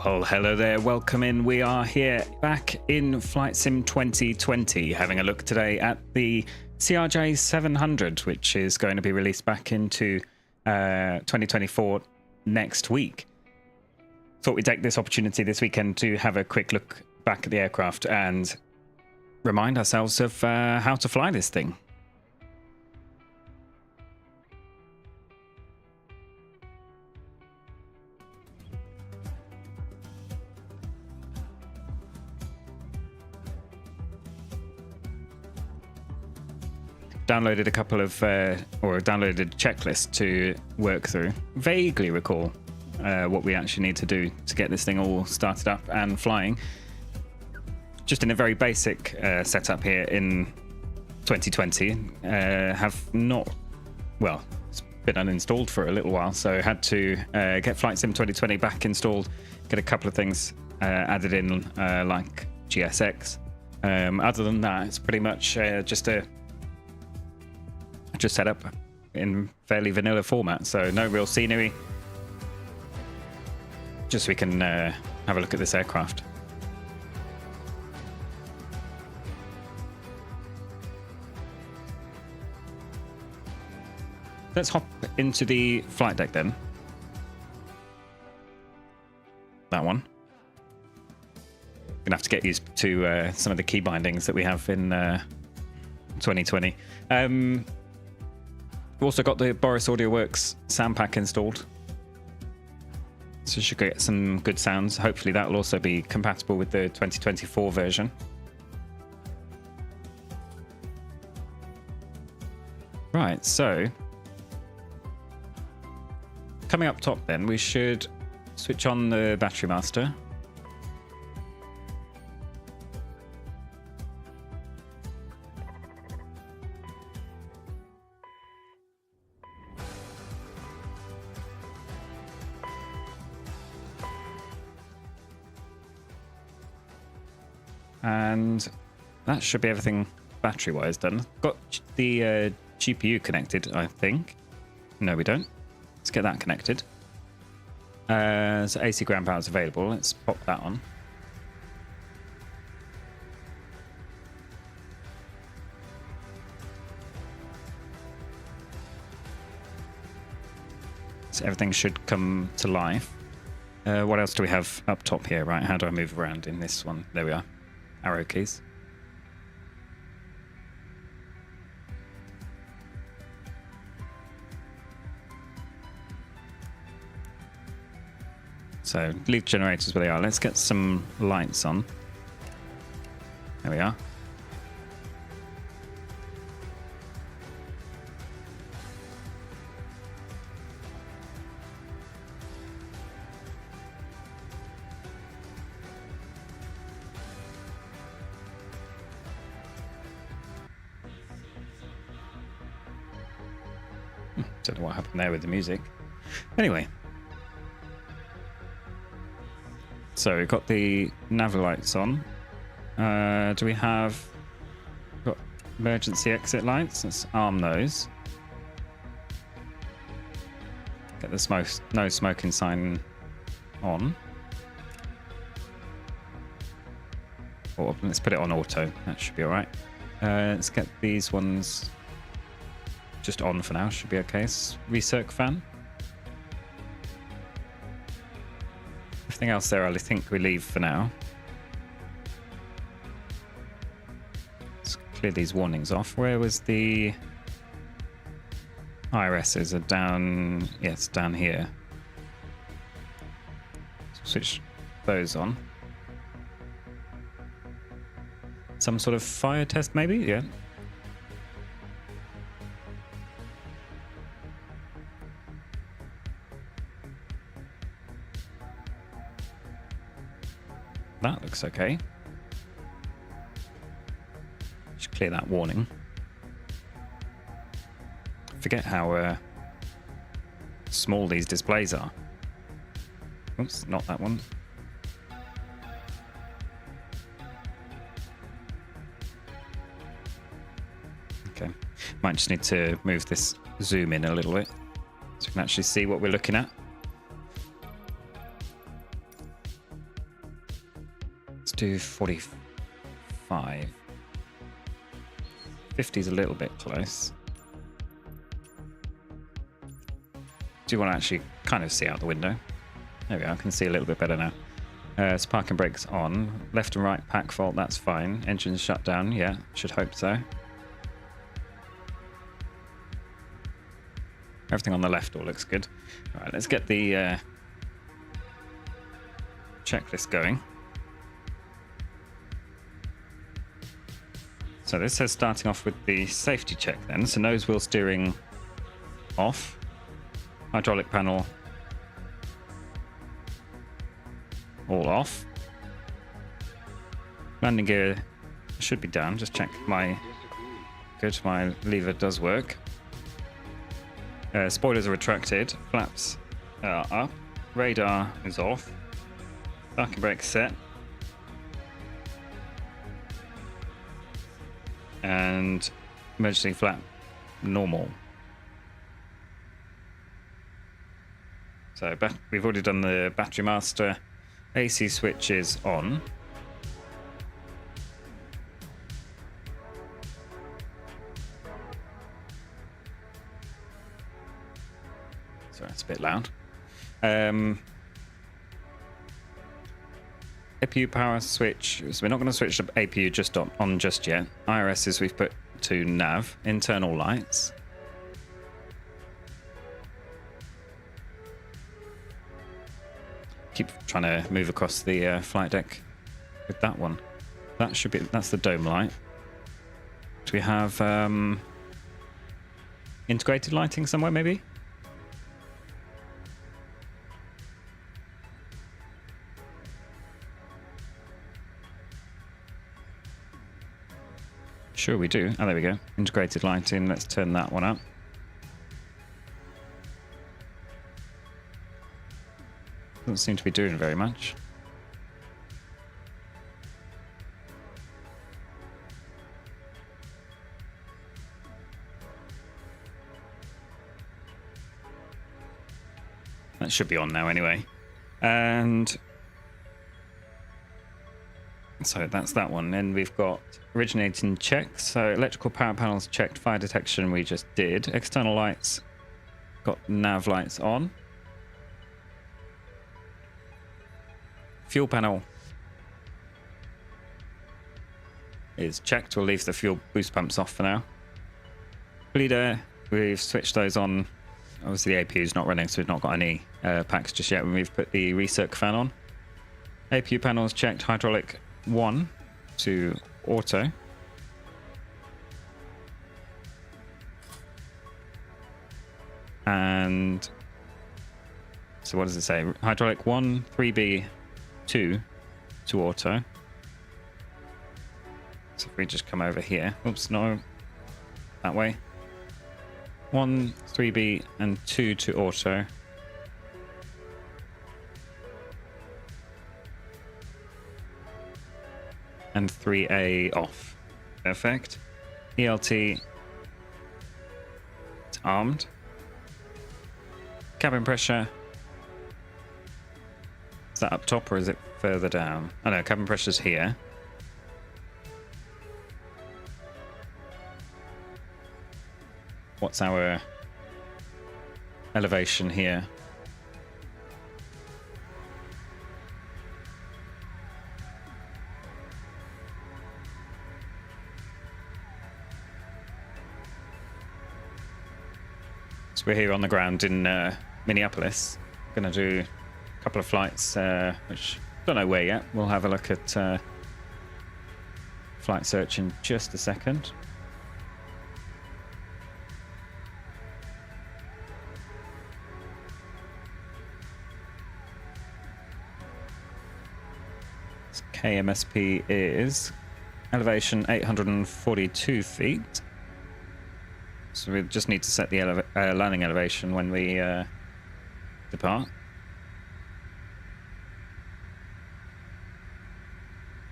Well, hello there, welcome in. We are here back in Flight Sim 2020, having a look today at the CRJ 700, which is going to be released back into 2024 next week. Thought we'd take this opportunity this weekend to have a quick look back at the aircraft and remind ourselves of how to fly this thing. Downloaded a couple of, or downloaded a checklist to work through. Vaguely recall what we actually need to do to get this thing all started up and flying. Just in a very basic setup here in 2020. Have not, well, it's been uninstalled for a little while, so had to get Flight Sim 2020 back installed, get a couple of things added in, like GSX. Other than that, it's pretty much just set up in fairly vanilla format, so no real scenery. Just so we can have a look at this aircraft. Let's hop into the flight deck then. That one. Gonna have to get used to some of the key bindings that we have in 2020. We've also got the Boris Audio Works sound pack installed, so you should get some good sounds. Hopefully that will also be compatible with the 2024 version. Right, so coming up top then, we should switch on the battery master. And that should be everything battery-wise done. Got the GPU connected, I think. No, we don't. Let's get that connected. So AC ground power is available. Let's pop that on. So everything should come to life. What else do we have up top here? Right, how do I move around in this one? There we are. Arrow keys. So leave generators where they are. Let's get some lights on. There we are. Don't know what happened there with the music. Anyway. So we've got the nav lights on. Do we have got emergency exit lights? Let's arm those. Get the no smoking sign on. Or let's put it on auto. That should be all right. Let's get these ones just on for now. Should be okay. Recirc fan. Everything else there, I think we leave for now. Let's clear these warnings off. Where was the IRSs? Are down. Yes, down here. Switch those on. Some sort of fire test, maybe? Yeah. That looks okay. Just clear that warning. Forget how small these displays are. Oops, not that one. Okay. Might just need to move this zoom in a little bit so we can actually see what we're looking at. do 45. 50 is a little bit close. Do you want to actually kind of see out the window? There we go, I can see a little bit better now. So parking brakes on. Left and right pack fault, that's fine. Engines shut down, yeah, should hope so. Everything on the left all looks good. All right, let's get the checklist going. So this says starting off with the safety check then. So nose wheel steering off. Hydraulic panel all off. Landing gear should be down. Just check my lever does work. Spoilers are retracted. Flaps are up. Radar is off. Parking brake set. And emergency flap normal. So we've already done the battery master. AC switch is on. Sorry, it's a bit loud. APU power switch. So we're not going to switch the APU just on just yet. IRSs we've put to nav. Internal lights. Keep trying to move across the flight deck with that one. That should be, that's the dome light. Do we have integrated lighting somewhere maybe? Sure we do. Oh, there we go. Integrated lighting. Let's turn that one up. Doesn't seem to be doing very much. That should be on now anyway. And so that's that one. Then we've got originating checks. So electrical power panels checked, fire detection we just did. External lights, got nav lights on. Fuel panel is checked. We'll leave the fuel boost pumps off for now. Bleed air, we've switched those on. Obviously the APU is not running, so we've not got any packs just yet when we've put the recirc fan on. APU panels checked, hydraulic 1 to auto. And so what does it say? Hydraulic 1, 3B, 2 to auto. So if we just come over here, oops, no, that way. 1, 3B, and 2 to auto. And 3A off. Perfect. ELT, it's armed. Cabin pressure. Is that up top or is it further down? Oh no, cabin pressure's here. What's our elevation here? So we're here on the ground in Minneapolis. Going to do a couple of flights, which don't know where yet. We'll have a look at flight search in just a second. KMSP is elevation 842 feet. So we just need to set the landing elevation when we depart.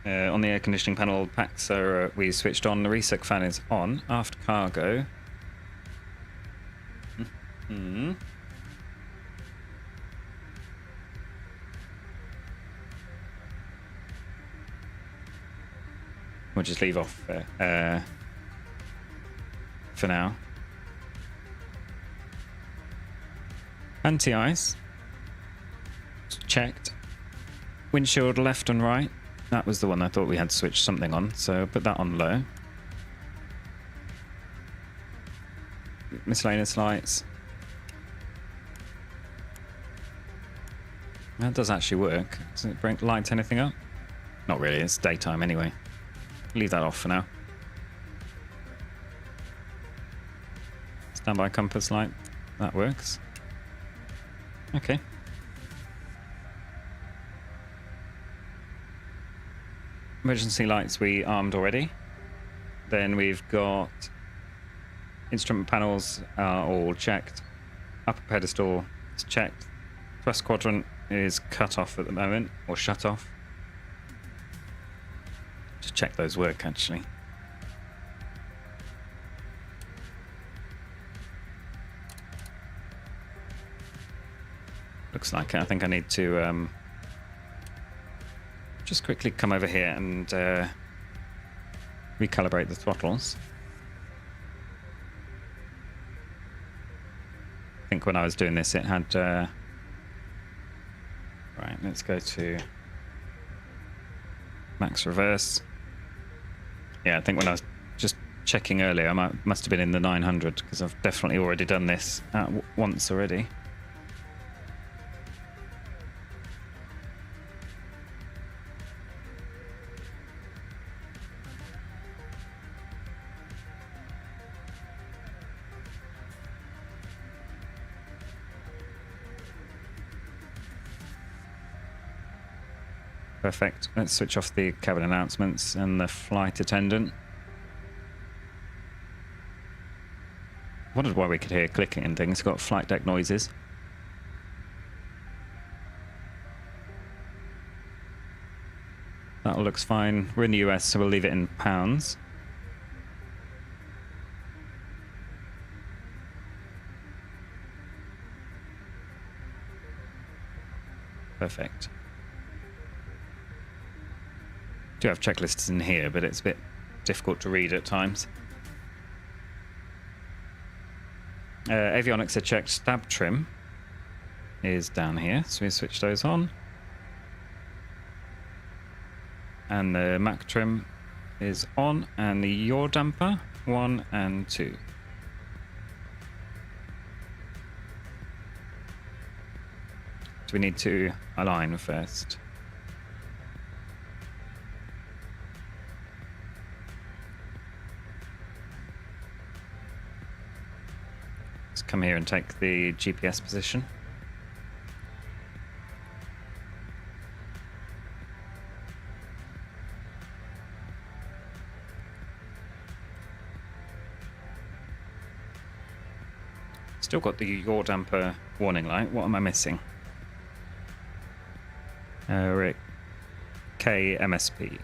On the air conditioning panel packs are we switched on. The recirc fan is on. Aft cargo. We'll just leave off for now. Anti-ice. Checked. Windshield left and right. That was the one I thought we had to switch something on, so put that on low. Miscellaneous lights. That does actually work. Does it light anything up? Not really, it's daytime anyway. Leave that off for now. Standby compass light. That works. Okay. Emergency lights we armed already. Then we've got instrument panels are all checked. Upper pedestal is checked. Thrust quadrant is cut off at the moment, or shut off. Just check those work actually. Looks like it. I think I need to just quickly come over here and recalibrate the throttles. I think when I was doing this it had right, let's go to max reverse. Yeah, I think when I was just checking earlier I must have been in the 900 because I've definitely already done this once already. Perfect. Let's switch off the cabin announcements and the flight attendant. Wondered why we could hear clicking and things. Got flight deck noises. That all looks fine. We're in the US, so we'll leave it in pounds. Perfect. Do have checklists in here, but it's a bit difficult to read at times. Avionics are checked. Stab trim is down here, so we switch those on. And the Mac trim is on, and the yaw damper 1 and 2. Do we need to align first? Come here and take the GPS position. Still got the yaw damper warning light. What am I missing? We're at KMSP.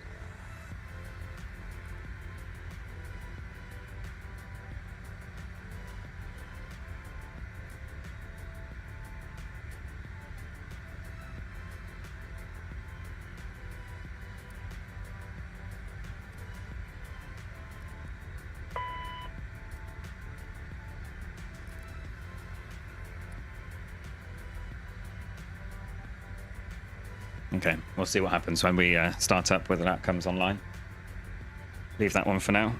Okay, we'll see what happens when we start up, whether that comes online. Leave that one for now.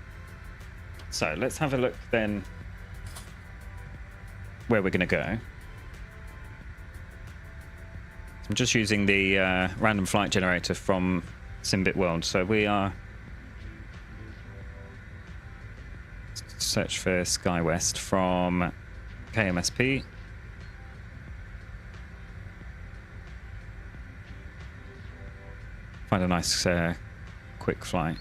So let's have a look then where we're going to go. I'm just using the random flight generator from Simbit World. So we are... search for SkyWest from KMSP. Find a nice quick flight.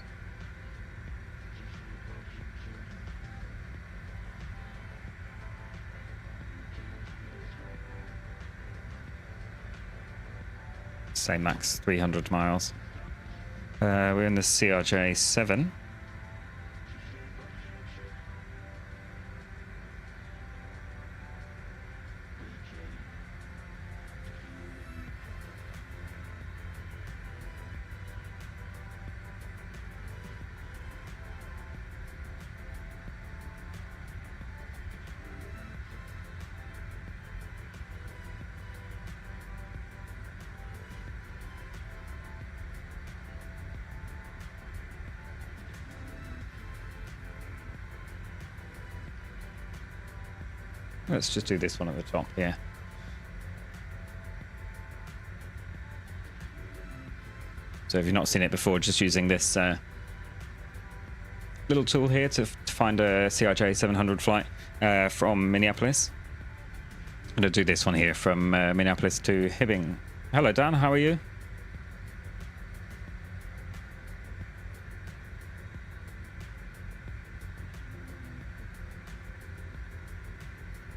Say max 300 miles. We're in the CRJ 7. Let's just do this one at the top here. So if you've not seen it before, just using this little tool here to find a CRJ 700 flight from Minneapolis. I'm going to do this one here from Minneapolis to Hibbing. Hello, Dan. How are you?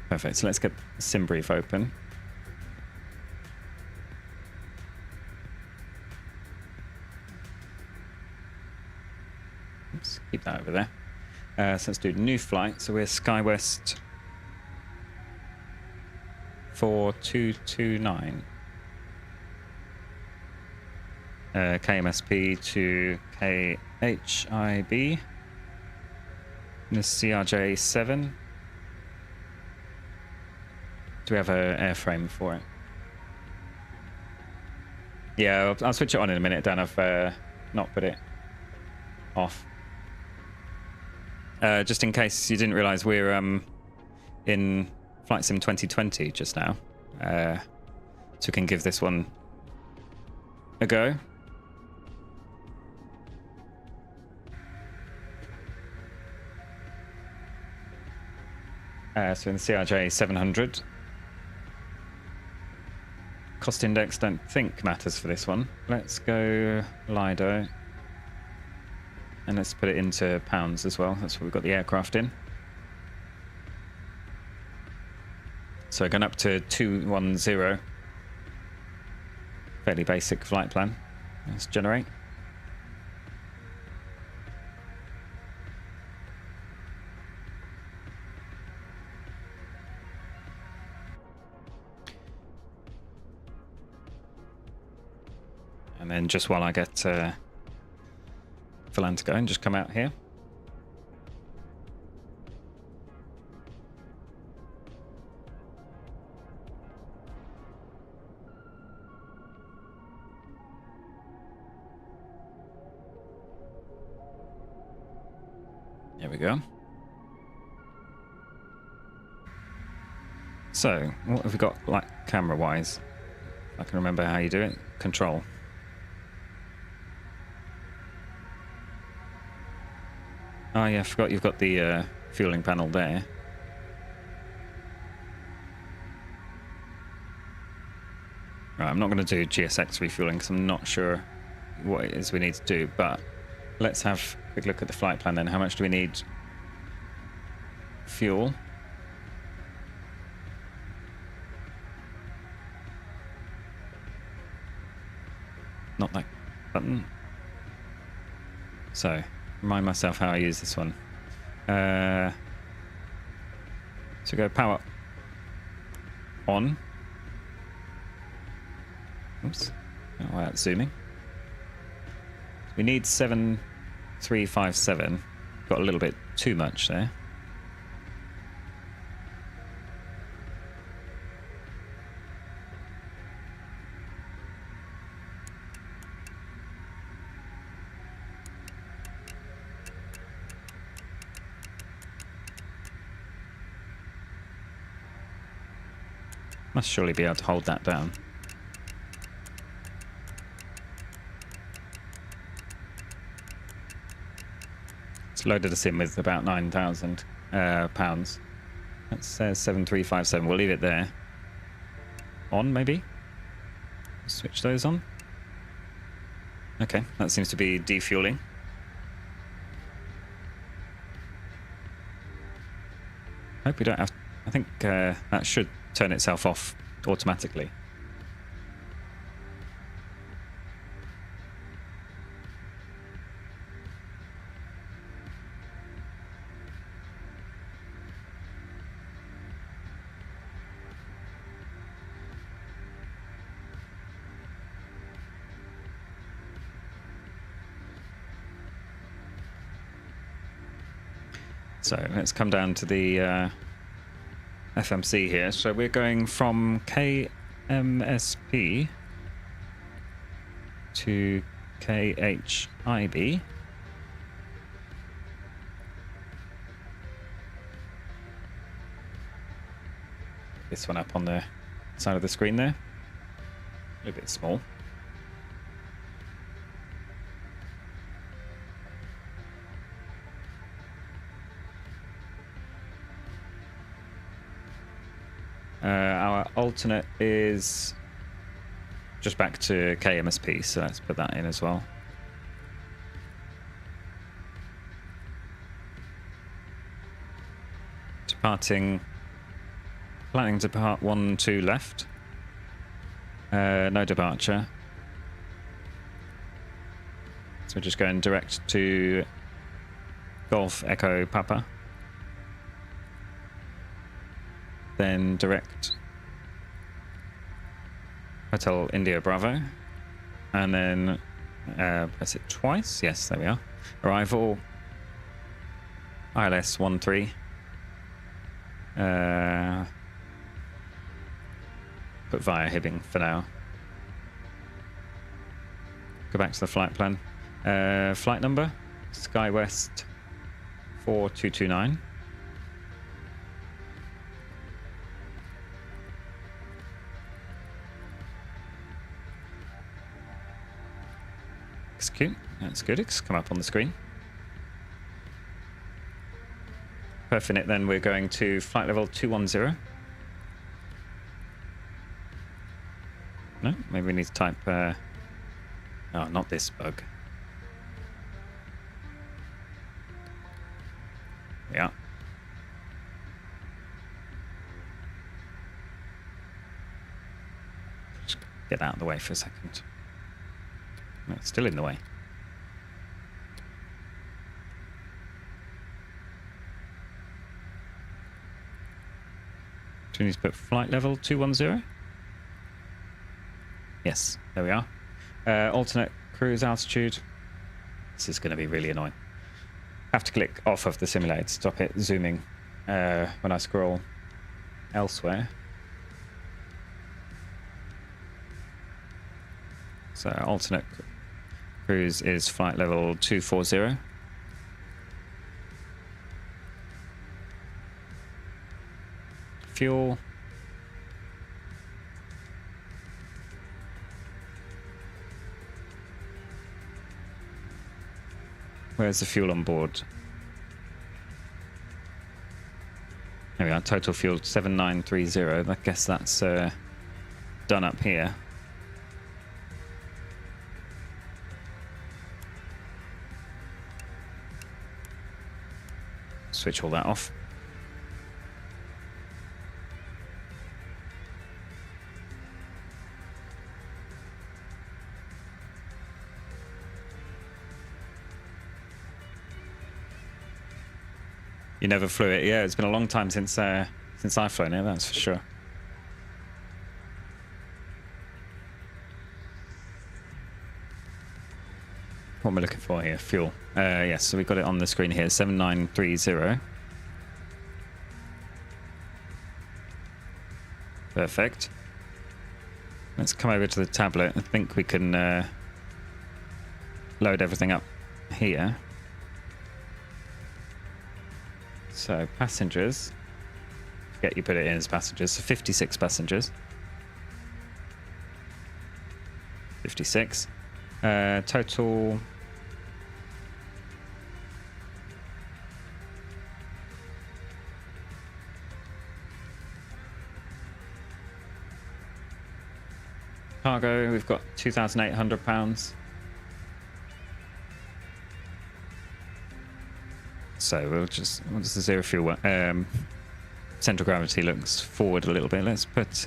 Perfect. So let's get SimBrief open. Oops, keep that over there. So let's do new flight. So we're SkyWest 4229. KMSP to KHIB. The CRJ 7. Do we have an airframe for it? Yeah, I'll switch it on in a minute, Dan. I've not put it off. Just in case you didn't realize, we're in Flight Sim 2020 just now. So we can give this one a go. So in the CRJ 700. Cost index, don't think matters for this one. Let's go Lido. And let's put it into pounds as well. That's what we've got the aircraft in. So we're going up to 210. Fairly basic flight plan. Let's generate. And then just while I get Philan to go and just come out here. There we go. So, what have we got, like, camera-wise? I can remember how you do it. Control. Oh yeah, I forgot you've got the fueling panel there. Right, I'm not going to do GSX refueling because I'm not sure what it is we need to do, but let's have a quick look at the flight plan then. How much do we need? Fuel. Not that button. So, remind myself how I use this one. So go power on. Oops. Oh, that's zooming. We need 7357. Got a little bit too much there. Must surely be able to hold that down. It's loaded us in with about 9,000 pounds. That says 7357. We'll leave it there. On, maybe? Switch those on. Okay, that seems to be defueling. Hope we don't have... I think that should turn itself off automatically. So let's come down to the FMC here. So we're going from KMSP to KHIB. this one up on the side of the screen there. A little bit small. Our alternate is just back to KMSP, so let's put that in as well. Departing, planning to depart 1, 2 left. No departure. So we're just going direct to Golf Echo Papa. Then direct Hotel India Bravo. And then press it twice. Yes, there we are. Arrival ILS 13. Put via Hibbing for now. Go back to the flight plan. Flight number SkyWest 4229. Execute. That's good. It's come up on the screen. Perfect. Then we're going to flight level 210. No, maybe we need to type. Oh, not this bug. Yeah. Just get that out of the way for a second. No, it's still in the way. Do we need to put flight level 210? Yes, there we are. Alternate cruise altitude. This is going to be really annoying. Have to click off of the simulator to stop it zooming when I scroll elsewhere. So alternate cruise is flight level 240. Fuel. Where's the fuel on board? There we are, total fuel 7930. I guess that's done up here. Switch all that off. You never flew it? Yeah, it's been a long time since I've flown it, that's for sure. What am I looking for here? Fuel. Yes, so we've got it on the screen here, 7930. Perfect. Let's come over to the tablet. I think we can load everything up here. So passengers, forget you put it in as passengers, so 56 passengers. 56. Total. Cargo, we've got £2,800. So we'll just, what does the zero fuel center of gravity looks forward a little bit. Let's put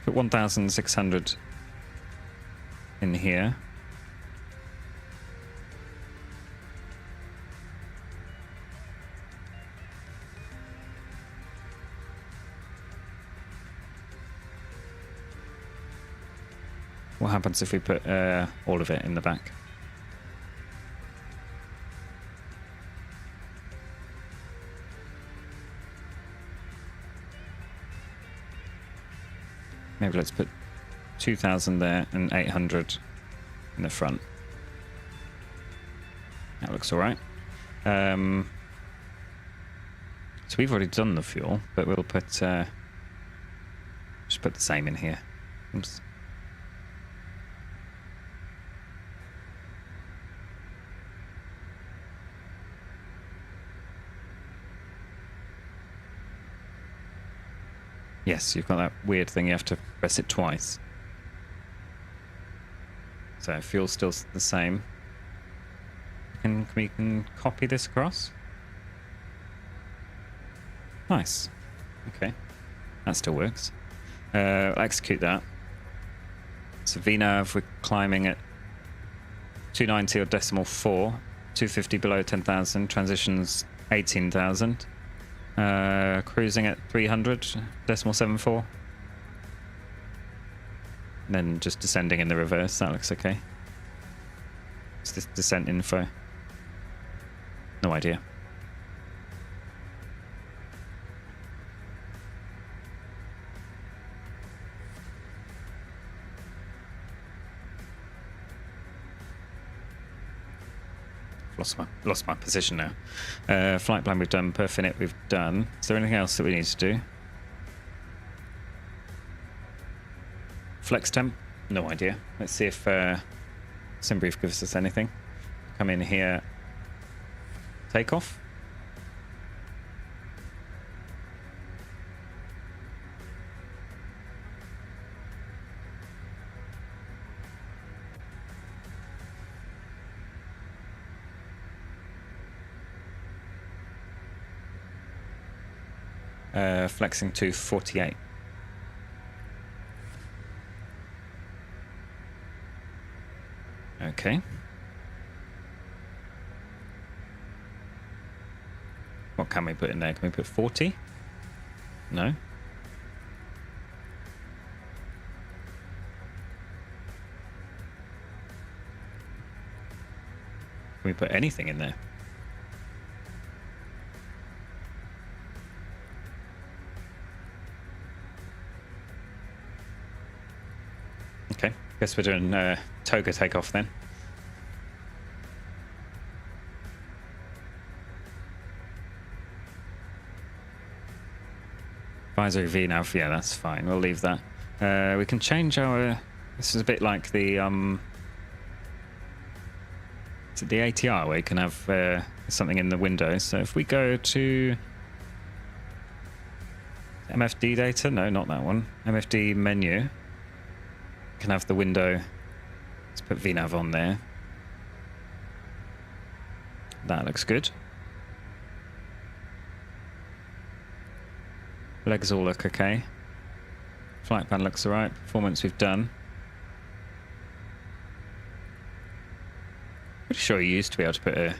1,600 in here. What happens if we put all of it in the back? Maybe let's put 2,000 there and 800 in the front. That looks all right. So we've already done the fuel, but we'll put just put the same in here. Oops. Yes, you've got that weird thing, you have to press it twice. So fuel's still the same. We can copy this across. Nice. Okay. That still works. I'll execute that. So VNav, we're climbing at 290 or decimal 4. 250 below 10,000. Transitions 18,000. Cruising at 300 decimal 74. And then just descending in the reverse. That looks okay. What's this descent info? No idea. Lost my position now. Flight plan we've done. Perfinite we've done. Is there anything else that we need to do? Flex temp? No idea. Let's see if SimBrief gives us anything. Come in here. Takeoff. Flexing to 48. Okay. What can we put in there? Can we put 40? No. Can we put anything in there? Okay, guess we're doing toga takeoff then. Advisory VNav, yeah, that's fine. We'll leave that. We can change our. This is a bit like the is it the ATR where you can have something in the window. So if we go to MFD data, no, not that one. MFD menu. Can have the window. Let's put VNav on there. That looks good. Legs all look okay. Flight plan looks alright. Performance we've done. Pretty sure you used to be able to put a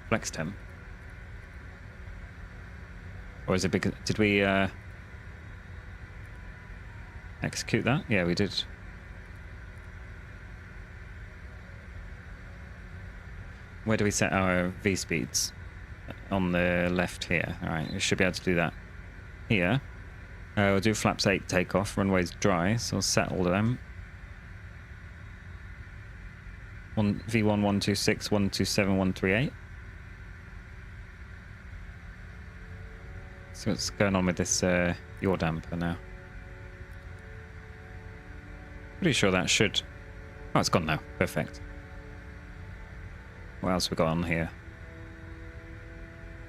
flex temp. Or is it because did we execute that? Yeah, we did. Where do we set our V speeds? On the left here. Alright, we should be able to do that here. We'll do flaps 8 takeoff, runways dry, so we'll set all of them. V1, 126, 127, 138. See what's going on with this yaw damper now. Pretty sure that should... Oh, it's gone now. Perfect. What else we got on here?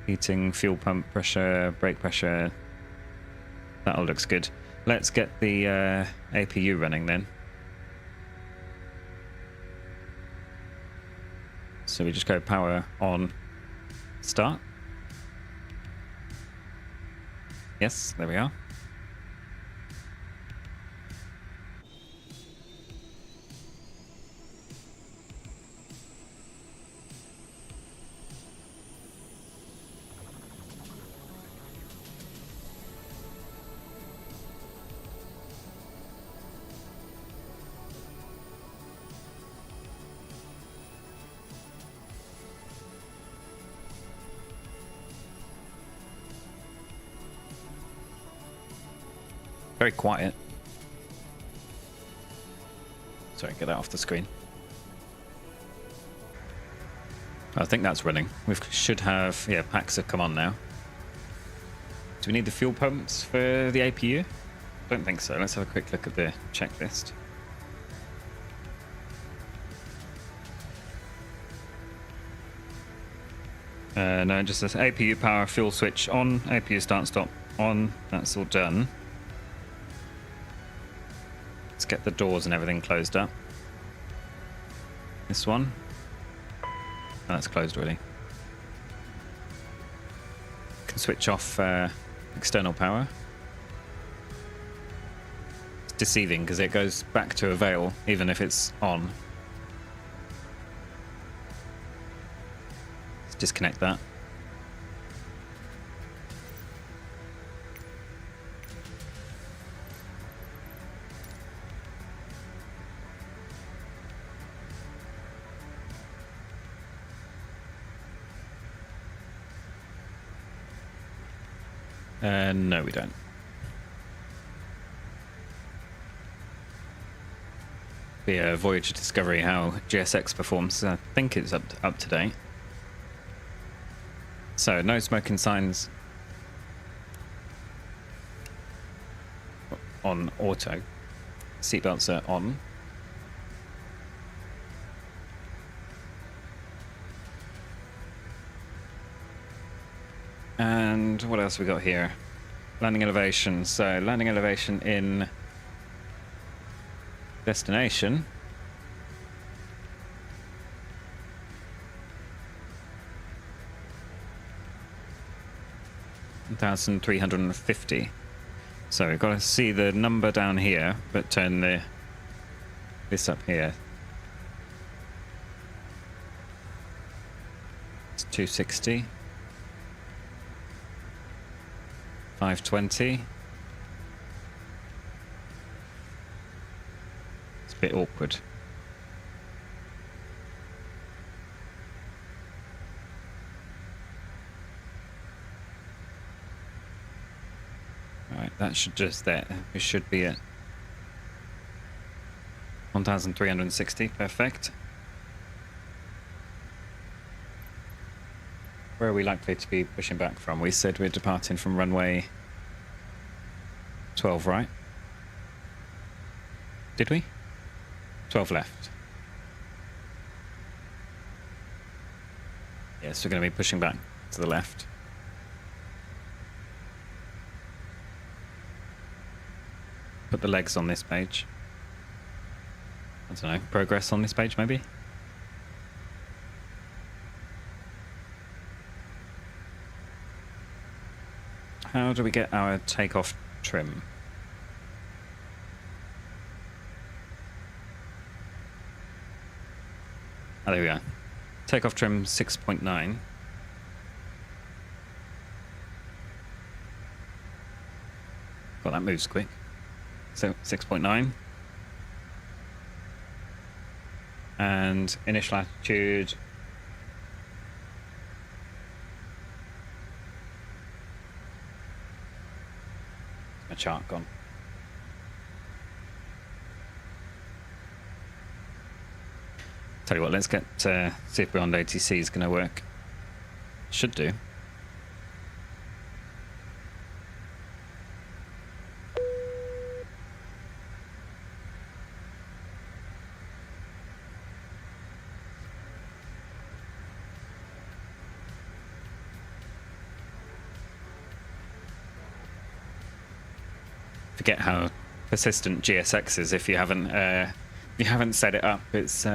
Heating, fuel pump pressure, brake pressure. That all looks good. Let's get the APU running then. So we just go power on, start. Yes, there we are. Very quiet. Sorry, get that off the screen. I think that's running. We should have... Yeah, packs have come on now. Do we need the fuel pumps for the APU? Don't think so. Let's have a quick look at the checklist. No, it just says APU power fuel switch on, APU start stop on. That's all done. Let's get the doors and everything closed up. This one. Oh, that's closed already. Can switch off external power. It's deceiving because it goes back to avail even if it's on. Let's disconnect that. No, we don't. The Voyager Discovery, how GSX performs, I think it's up to date. So, no smoking signs on auto. Seatbelts are on. And what else we got here? Landing elevation. So landing elevation in destination. $1,350. So we've got to see the number down here, but turn this up here. It's 260. 520. It's a bit awkward. Alright, that should just there. We should be at 1,360. Perfect. Where are we likely to be pushing back from? We said we're departing from runway 12, right? Did we? 12 left. Yes, we're going to be pushing back to the left. Put the legs on this page. I don't know, progress on this page maybe? How do we get our takeoff trim? Oh, there we are. Takeoff trim 6.9. God, that moves quick. So 6.9. And initial altitude. My chart gone. Tell you what, let's get see if Beyond ATC is going to work. Should do. Forget how persistent GSX is if you haven't set it up. It's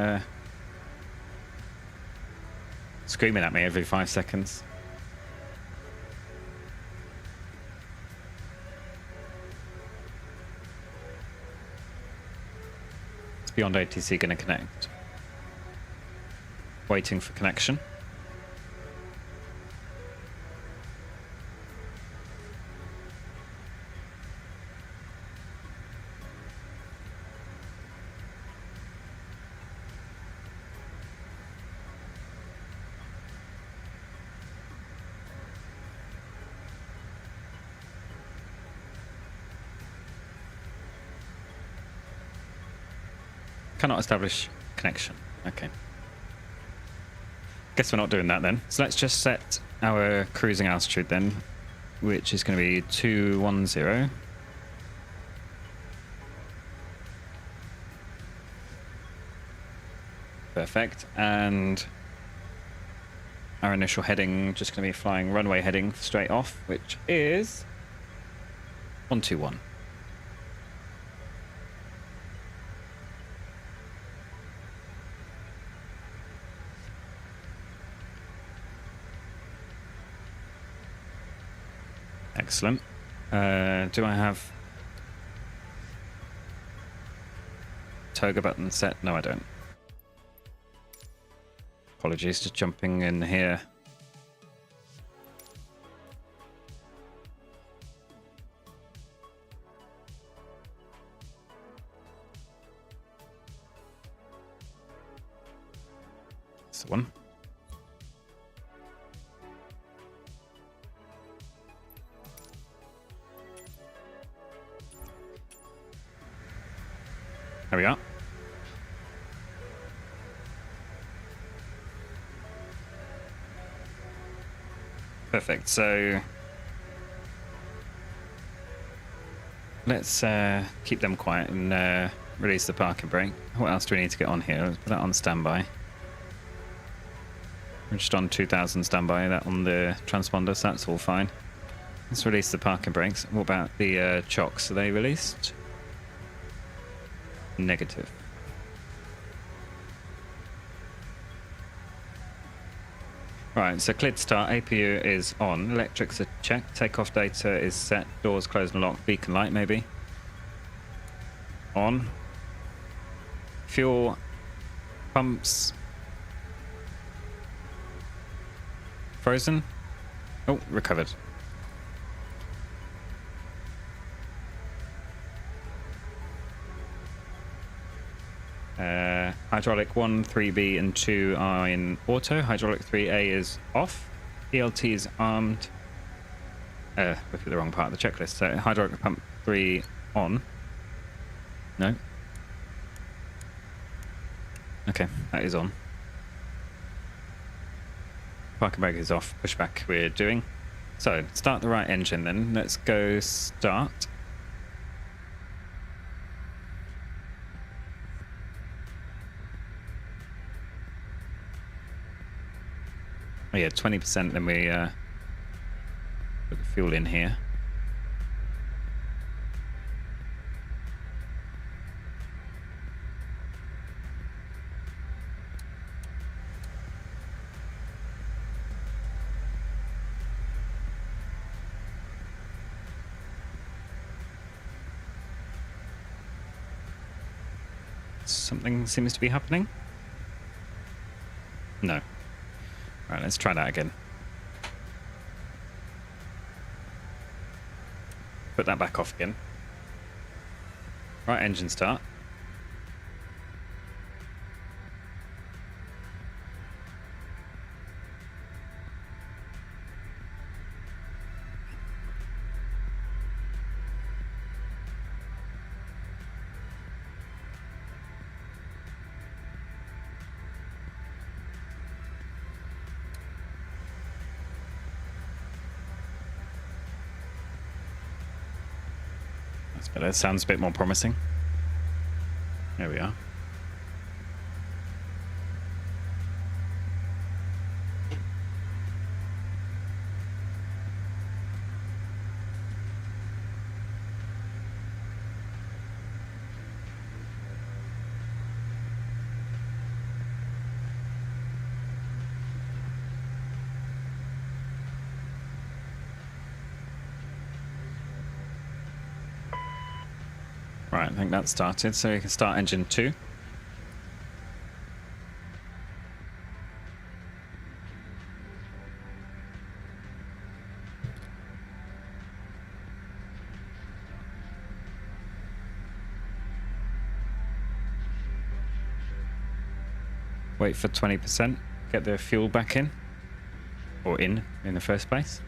screaming at me every 5 seconds. Is Beyond ATC going to connect? Waiting for connection. Cannot establish connection. Okay. Guess we're not doing that then. So let's just set our cruising altitude then. which is going to be 210. Perfect. And our initial heading just going to be flying runway heading straight off, which is 121. Excellent. Do I have toga button set? No, I don't. Apologies, just jumping in here. That's the one. There we are. Perfect. So let's keep them quiet and release the parking brake. What else do we need to get on here? Let's put that on standby. We're just on 2000 standby, that on the transponder, so that's all fine. Let's release the parking brakes. What about the chocks? Are they released? Negative. Right, so cleared to start. APU is on. Electrics are checked. Takeoff data is set. Doors closed and locked. Beacon light maybe. On. Fuel pumps. Frozen. Oh, recovered. Hydraulic 1, 3B, and 2 are in auto. Hydraulic 3A is off. ELT is armed. Look at the wrong part of the checklist. So hydraulic pump 3 on. No. Okay, that is on. Parking brake is off. Pushback we're doing. So start the right engine then. Let's go start. Oh yeah, 20%, then we put the fuel in here. Something seems to be happening. No. Right, let's try that again. Put that back off again. Right, engine start. But that sounds a bit more promising. There we are. Right, I think that started, so you can start engine 2. Wait for 20%, get the fuel back in, or in the first place.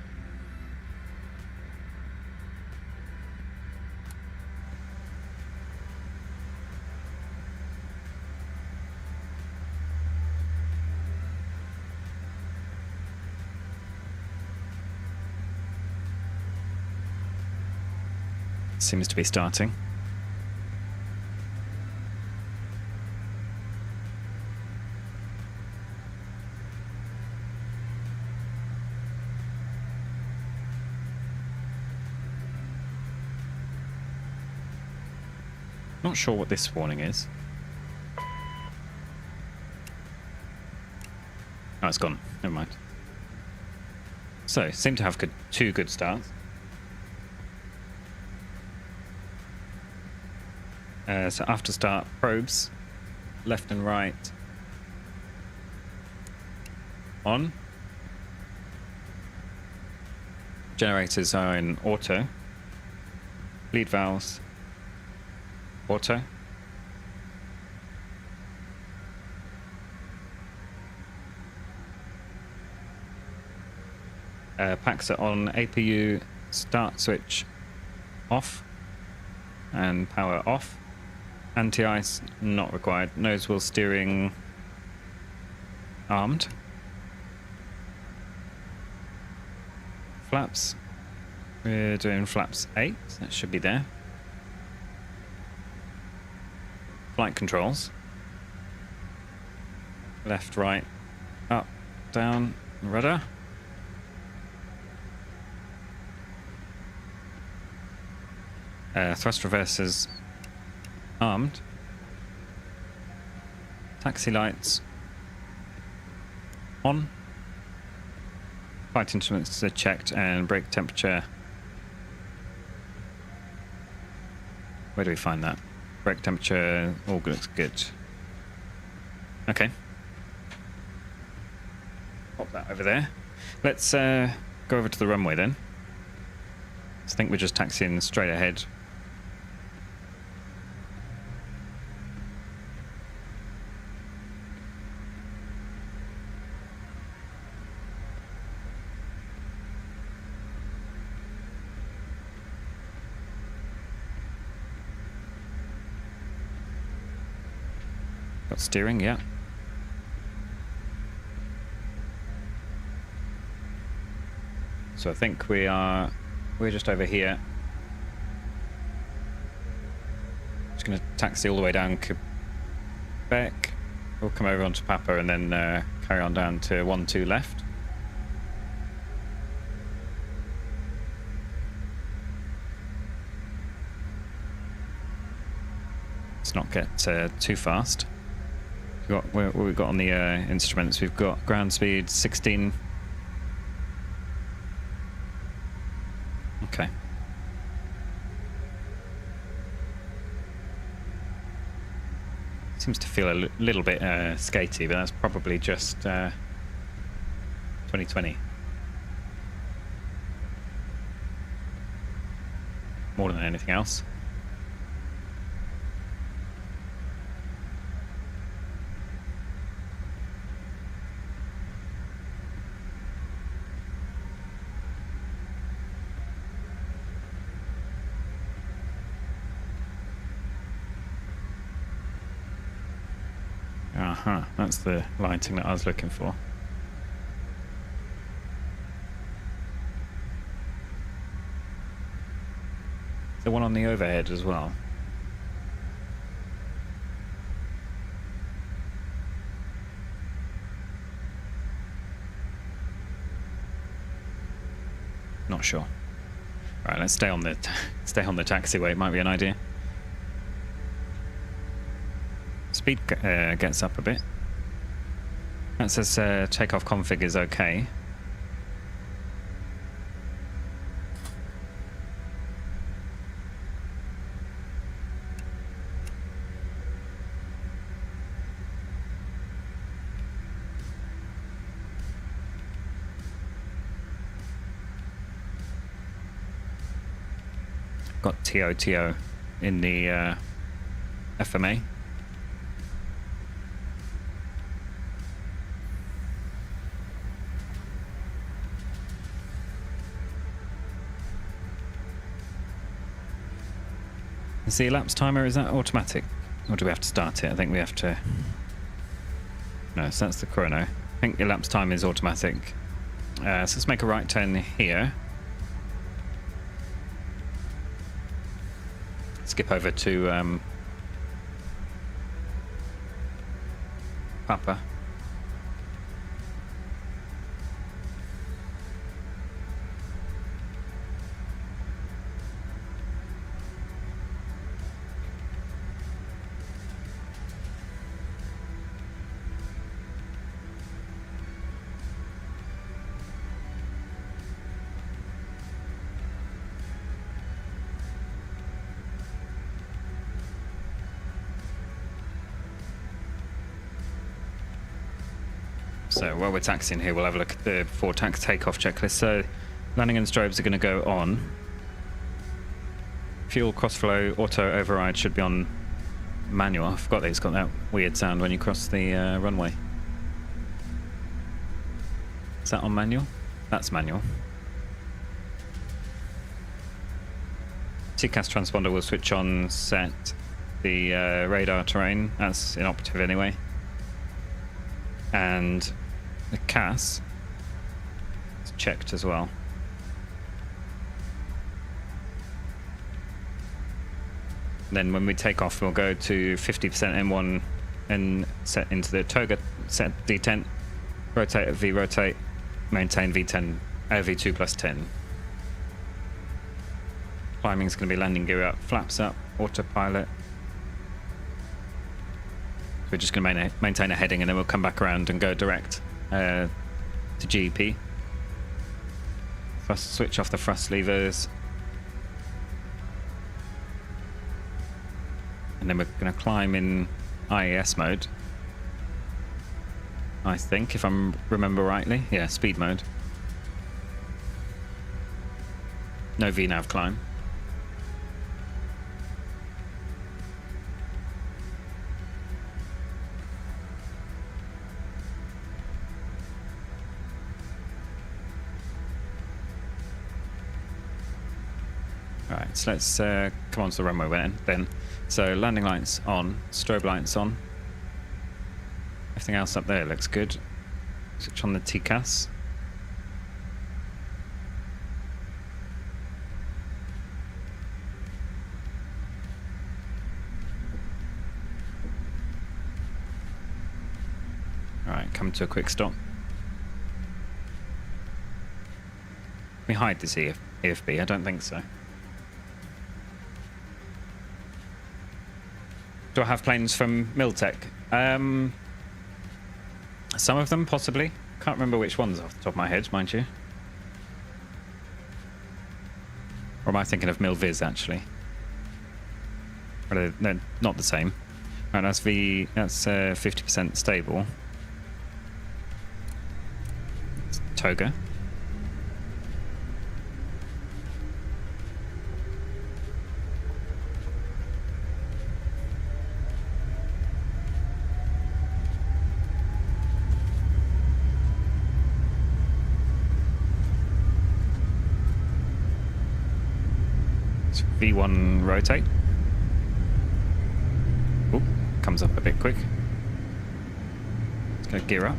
Seems to be starting. Not sure what this warning is. Oh, it's gone. Never mind. So, seem to have two good starts. So after start, probes, left and right, on. Generators are in auto. Lead valves, auto. Packs are on. APU start switch off and power off. Anti-ice not required. Nose wheel steering armed. Flaps. We're doing flaps 8. That should be there. Flight controls. Left, right, up, down, rudder. Thrust reversers armed. Taxi lights on. Flight instruments are checked and brake temperature. Where do we find that? Brake temperature all looks good. Okay. Pop that over there. Let's go over to the runway then. I think we're just taxiing straight ahead. Got steering, yeah. So I think we're just over here. Just going to taxi all the way down Quebec. We'll come over onto Papa and then carry on down to 1-2 left. Let's not get too fast. What we've got on the instruments, we've got ground speed 16. Okay. Seems to feel a little bit skatey, but that's probably just 2020. More than anything else. That's the lighting that I was looking for. The one on the overhead as well. Not sure. Right, let's stay on the taxiway. It might be an idea. Speed gets up a bit. That says takeoff config is okay. Got TOTO in the FMA. Is the elapsed timer, is that automatic? Or do we have to start it? I think we have to... No, so that's the chrono. I think the elapsed time is automatic. So let's make a right turn here. skip over to Papa. So while we're taxiing here, we'll have a look at the before tax takeoff checklist. So landing and strobes are going to go on. Fuel, crossflow, auto override should be on manual. I forgot that it's got that weird sound when you cross the runway. Is that on manual? That's manual. TCAS transponder will switch on, set the radar terrain. That's inoperative anyway. And the CAS is checked as well. Then when we take off, we'll go to 50% M1 and set into the toga, set D10, rotate at V rotate, maintain V10, V2 plus 10. Climbing is going to be landing gear up, flaps up, autopilot. We're just going to maintain a heading and then we'll come back around and go direct to GEP. First, switch off the thrust levers. And then we're going to climb in IAS mode. I think, if I remember rightly. Yeah, speed mode. No VNAV climb. Alright, so let's come on to the runway then. So landing lights on, strobe lights on. Everything else up there looks good. Switch on the TCAS. Alright, come to a quick stop. Can we hide this EFB? I don't think so. Do I have planes from Miltech? Some of them, possibly. Can't remember which ones off the top of my head, mind you. Or am I thinking of Milviz, actually? Or no, not the same. Right, that's 50% stable. It's Toga. V1 rotate. Ooh, comes up a bit quick. Let's go gear up.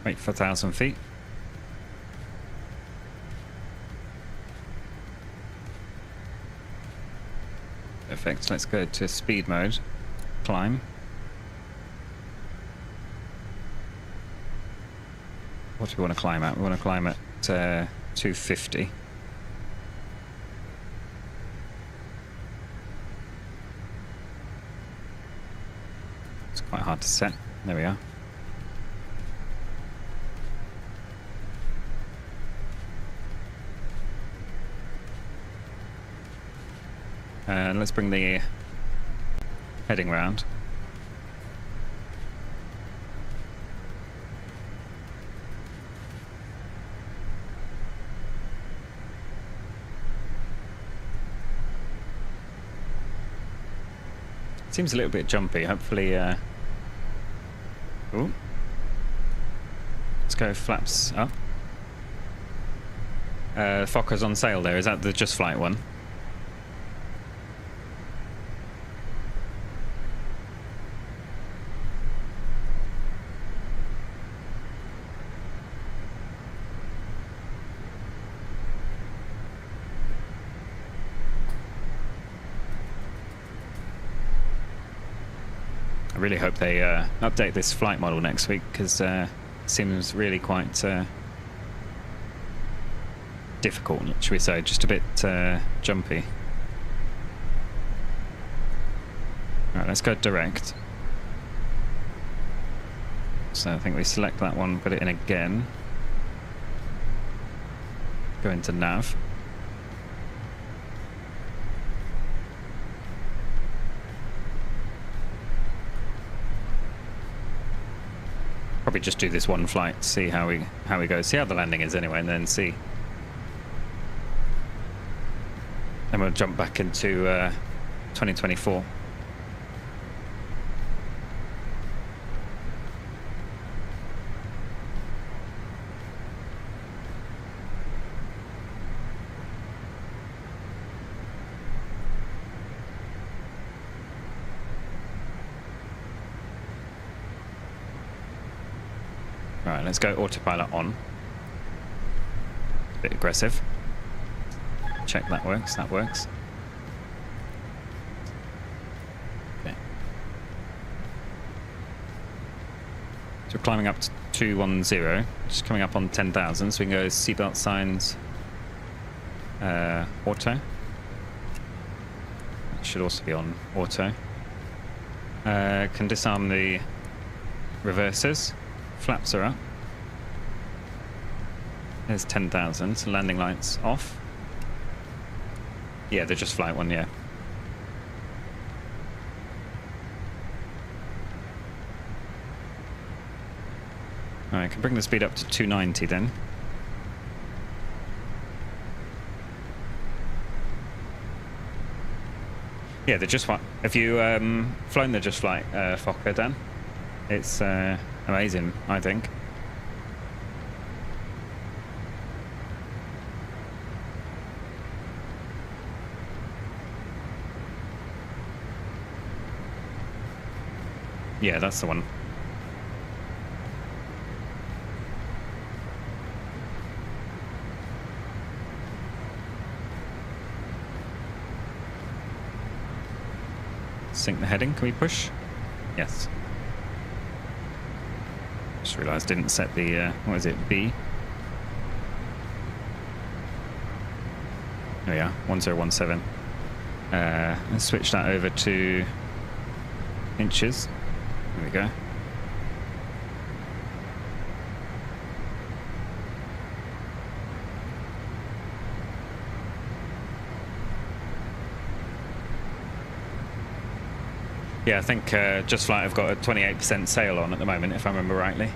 Wait for 1,000 feet. Perfect. Let's go to speed mode. Climb. What do we want to climb at? We want to climb at 250. It's quite hard to set. There we are. And let's bring the heading round. Seems a little bit jumpy. Hopefully, ooh. Let's go flaps up. Focker's on sale there. Is that the Just Flight one? really hope they update this flight model next week, because it seems really quite difficult, should we say, just a bit jumpy. Right, let's go direct. So I think we select that one, put it in again. Go into nav. Probably just do this one flight, see how we go, see how the landing is anyway, and then see. Then we'll jump back into 2024. Right, let's go autopilot on. A bit aggressive. Check that works, that works. Okay. So we're climbing up to 210, just coming up on 10,000, so we can go seatbelt signs, auto. It should also be on auto. Can disarm the reversers. Flaps are up. There's 10,000. So landing lights off. Yeah, they're just flight one, yeah. Alright, I can bring the speed up to 290 then. Yeah, they're just flight. If you flown the just flight Fokker, Dan, it's amazing, I think. Yeah, that's the one. Sync the heading. Can we push? Yes. Just realised didn't set the what is it, B? There we are, 1017. Let's switch that over to inches. There we go. Yeah, I think Just Flight have got a 28% sale on at the moment, if I remember rightly.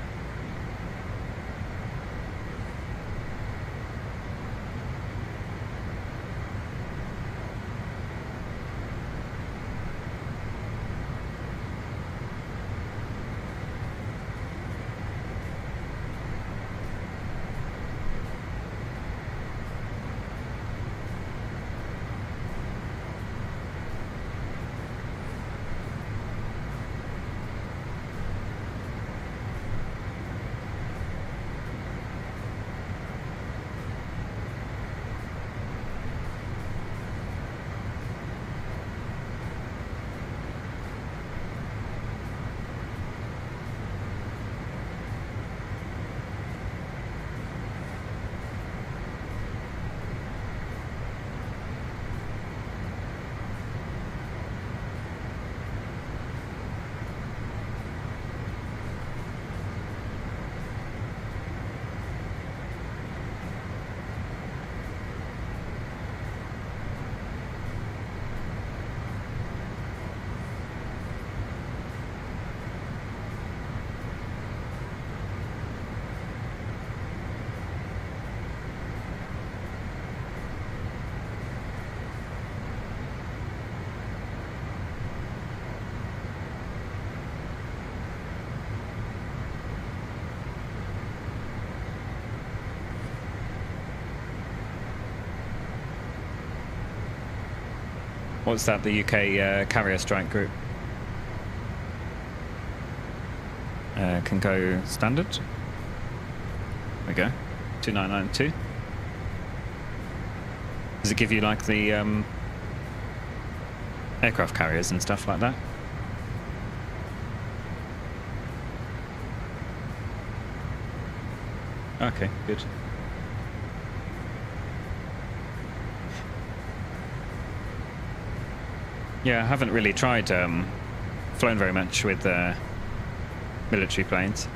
What's that, the UK carrier strike group? Can go standard. There we go, 2992. Does it give you like the aircraft carriers and stuff like that? Okay, good. Yeah, I haven't really tried flown very much with military planes.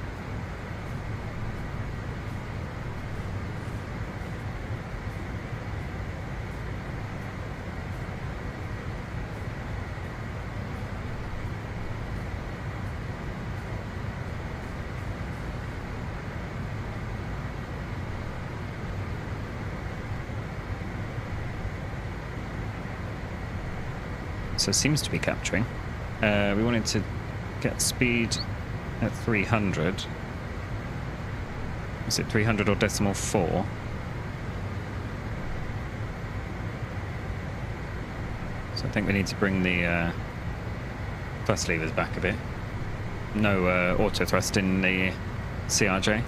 So it seems to be capturing. We wanted to get speed at 300. Is it 300 or decimal 4? So I think we need to bring the thrust levers back a bit. No auto thrust in the CRJ.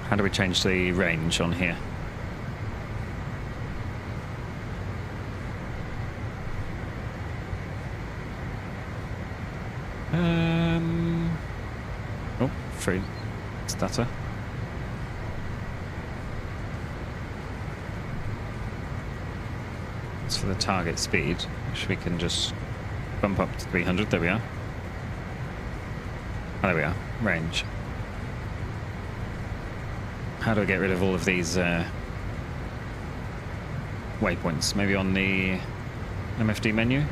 How do we change the range on here? Oh, free stutter. It's for the target speed, which we can just bump up to 300. There we are. Oh, there we are. Range. How do I get rid of all of these waypoints? Maybe on the MFD menu?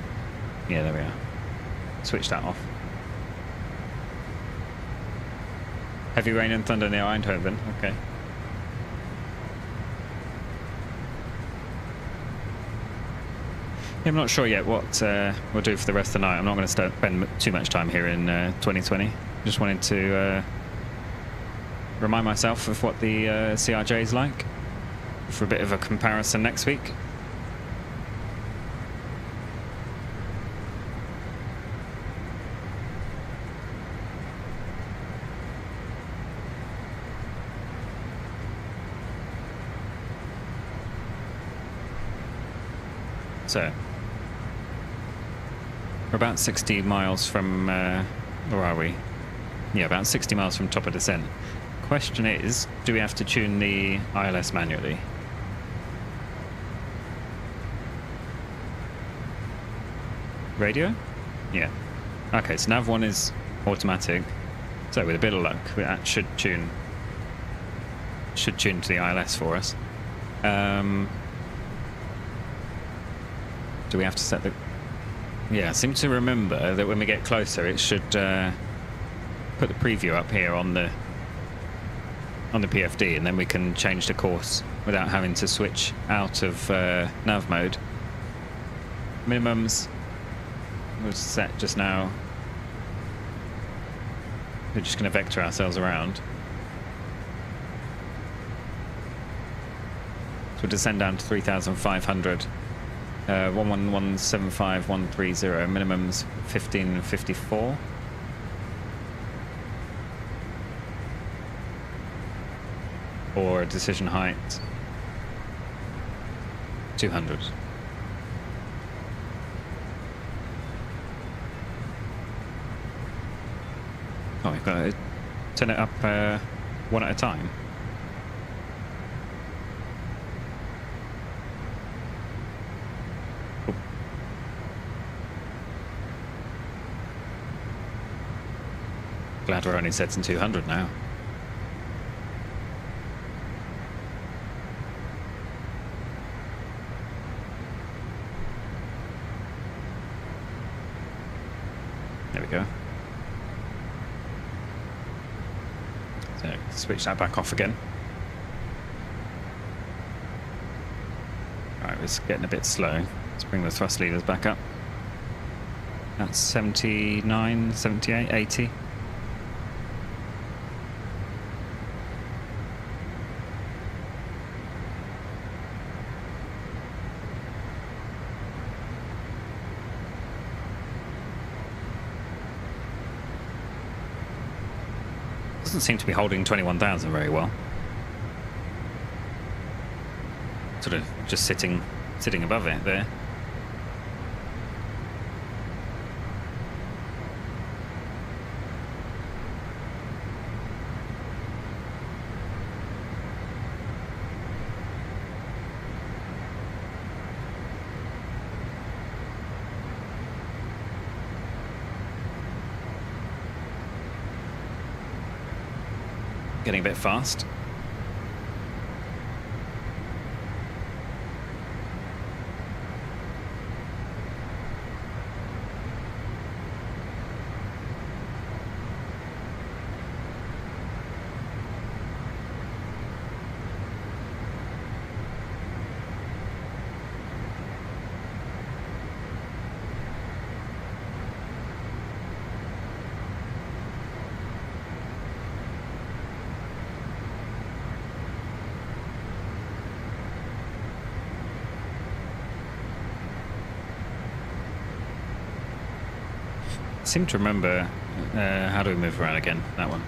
Yeah, there we are. Switch that off. Heavy rain and thunder near Eindhoven. Okay. I'm not sure yet what we'll do for the rest of the night. I'm not going to spend too much time here in 2020. Just wanted to remind myself of what the CRJ is like for a bit of a comparison next week. So we're about 60 miles from where are we? Yeah, about 60 miles from top of descent. Question is, do we have to tune the ILS manually? Radio? Yeah. Okay, so nav 1 is automatic. So with a bit of luck, that should tune to the ILS for us. Do we have to set the... Yeah, I seem to remember that when we get closer, it should put the preview up here on the PFD, and then we can change the course without having to switch out of nav mode. Minimums was set just now. We're just going to vector ourselves around. So we'll descend down to 3,500. 11175,130. Minimums 1554. Or decision height 200. Oh, we've got to turn it up one at a time. Oh. Glad we're only setting 200 now. There we go. So Switch that back off again. Alright, it's getting a bit slow. Let's bring the thrust levers back up. That's 79, 78, 80. Doesn't seem to be holding 21,000 very well. Sort of just sitting above it there. Getting a bit fast. I seem to remember how do we move around again? That one.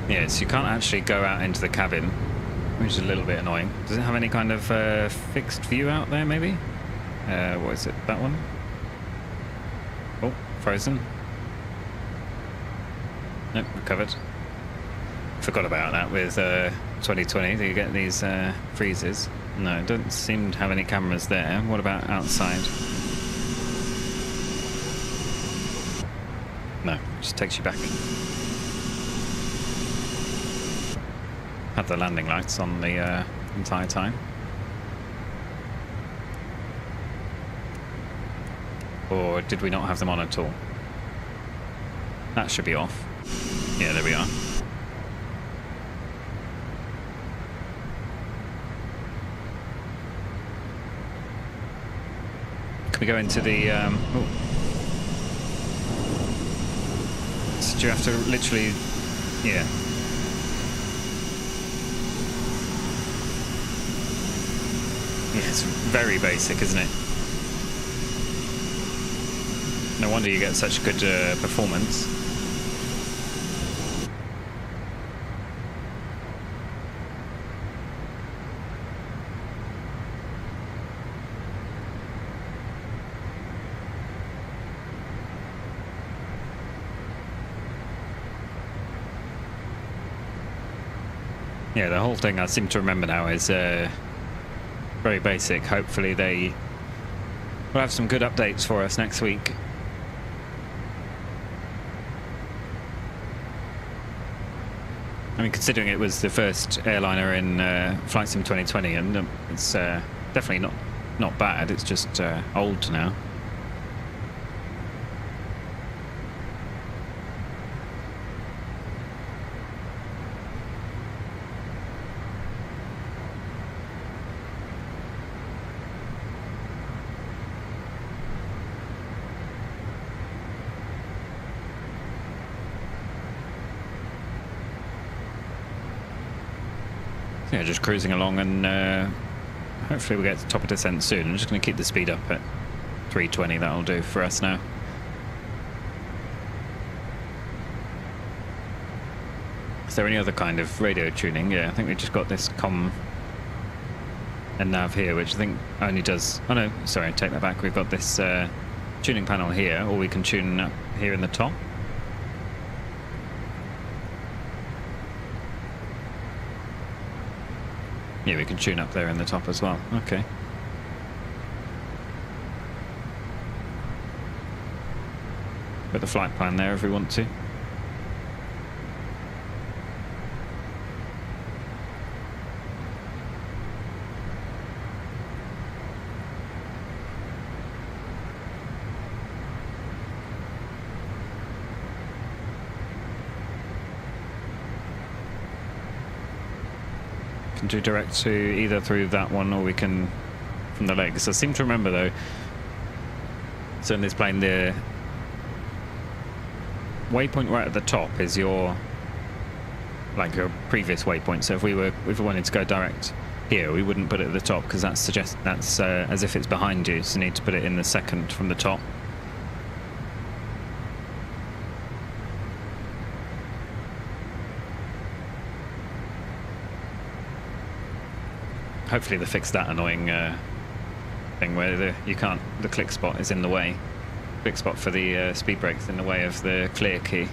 Yes, you can't actually go out into the cabin, which is a little bit annoying. Does it have any kind of fixed view out there, maybe? What is it? That one? Oh, frozen. Nope, recovered. Forgot about that with 2020. Do you get these freezes? No, it doesn't seem to have any cameras there. What about outside? No, just takes you back. Had the landing lights on the entire time. Or did we not have them on at all? That should be off. Yeah, there we are. Can we go into the... oh. So do you have to literally... Yeah. Yeah, it's very basic, isn't it? No wonder you get such good performance. Yeah, the whole thing I seem to remember now is very basic. Hopefully they will have some good updates for us next week. I mean, considering it was the first airliner in Flight Sim 2020, and it's definitely not bad. It's just old now. Yeah, just cruising along, and hopefully we'll get to the top of descent soon. I'm just going to keep the speed up at 320. That'll do for us now. Is there any other kind of radio tuning? Yeah, I think we just got this comm and nav here, which I think only does... Oh no, sorry, take that back. We've got this tuning panel here, or we can tune up here in the top. Yeah, we can tune up there in the top as well. Okay. Put the flight plan there if we want to. can do direct to either through that one, or we can from the legs. I seem to remember though, so in this plane, the waypoint right at the top is your previous waypoint. So if we wanted to go direct here, we wouldn't put it at the top, because that's as if it's behind you, so you need to put it in the second from the top. Hopefully they fixed that annoying thing where the click spot is in the way. Click spot for the speed brakes in the way of the clear key.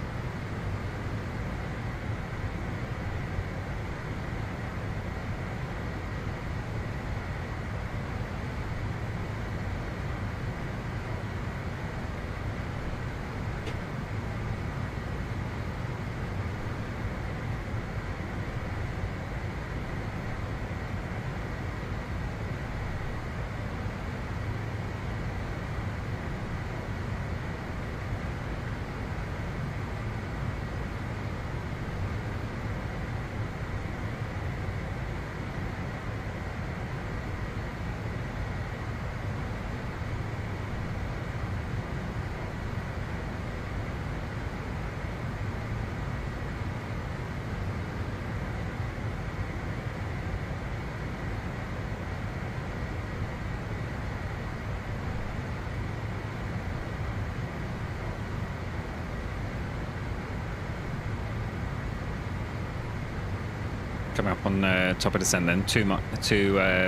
Coming up on top of descent then, 2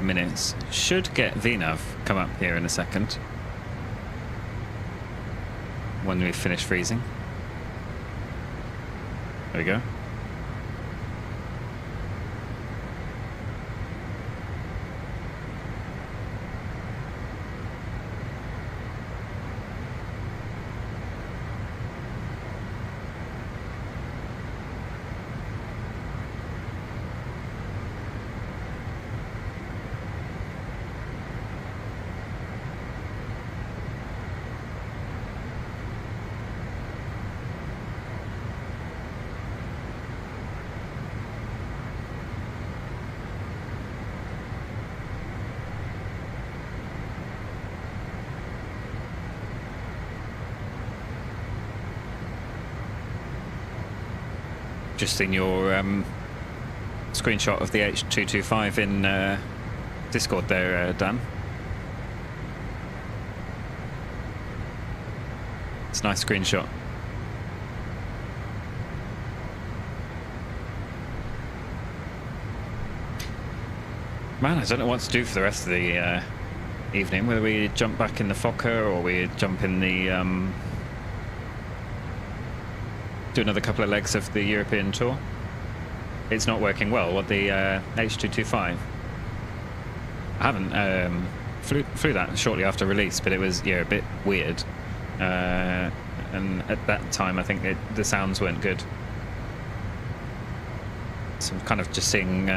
minutes. Should get VNAV come up here in a second when we finish freezing. There we go. Just seen your screenshot of the H225 in Discord there, Dan. It's a nice screenshot. Man, I don't know what to do for the rest of the evening, whether we jump back in the Fokker or we jump in the do another couple of legs of the European tour. It's not working well, what the H225. I haven't flew that shortly after release, but it was a bit weird. And at that time, I think the sounds weren't good. So I'm kind of just seeing.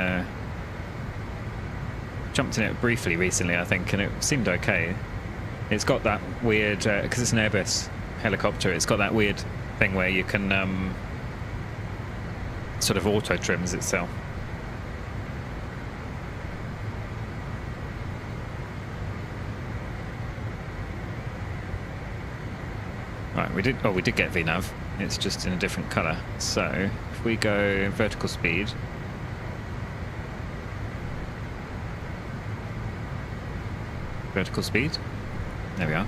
Jumped in it briefly recently, I think, and it seemed okay. It's got that weird, because it's an Airbus helicopter, it's got that weird thing where you can sort of auto trims itself. Right, we did get VNAV. It's just in a different color. So if we go vertical speed, there we are.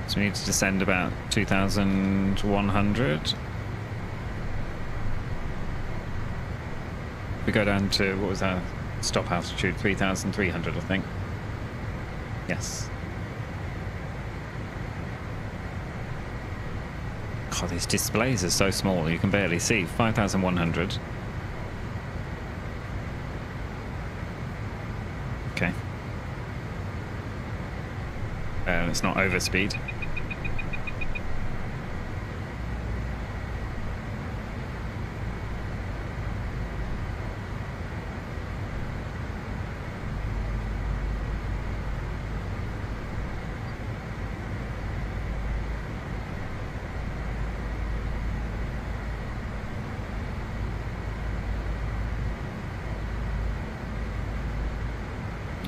So we need to descend about 2,100. We go down to, what was our stop altitude? 3,300, I think. Yes. God, these displays are so small, you can barely see. 5,100. Okay. It's not over speed.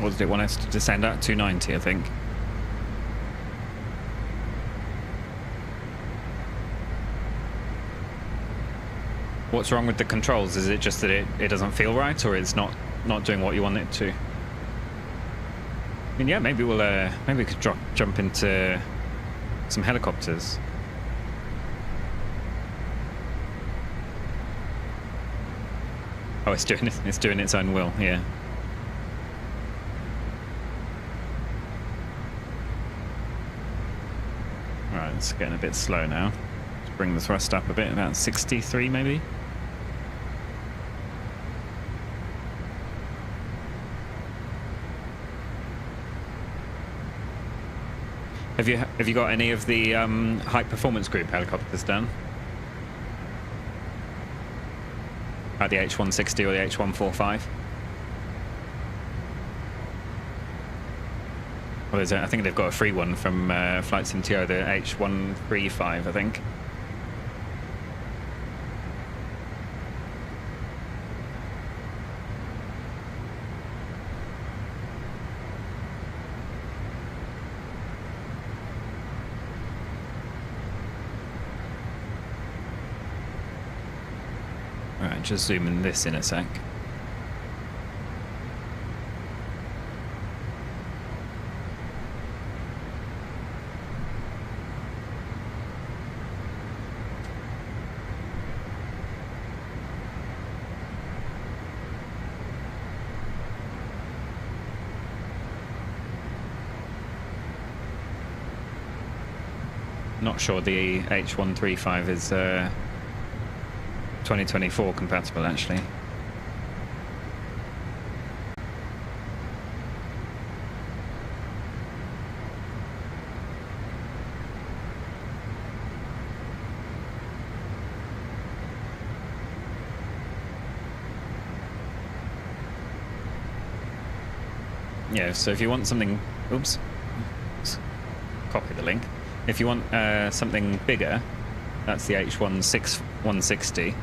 What did it want us to descend at? 290, I think. What's wrong with the controls? Is it just that it doesn't feel right, or it's not doing what you want it to? I mean, yeah, maybe maybe we could jump into some helicopters. Oh, it's doing its own will, yeah. Right, it's getting a bit slow now. Let's bring the thrust up a bit, about 63 maybe. Have you got any of the high performance group helicopters done? Like the H160 or the H145? Well, I think they've got a free one from Flight Sim TO, the H135, I think. Alright, just zooming this in a sec. Not sure the H135 is 2024 compatible, actually. Yeah, so if you want something, oops, copy the link. If you want something bigger, that's the H160.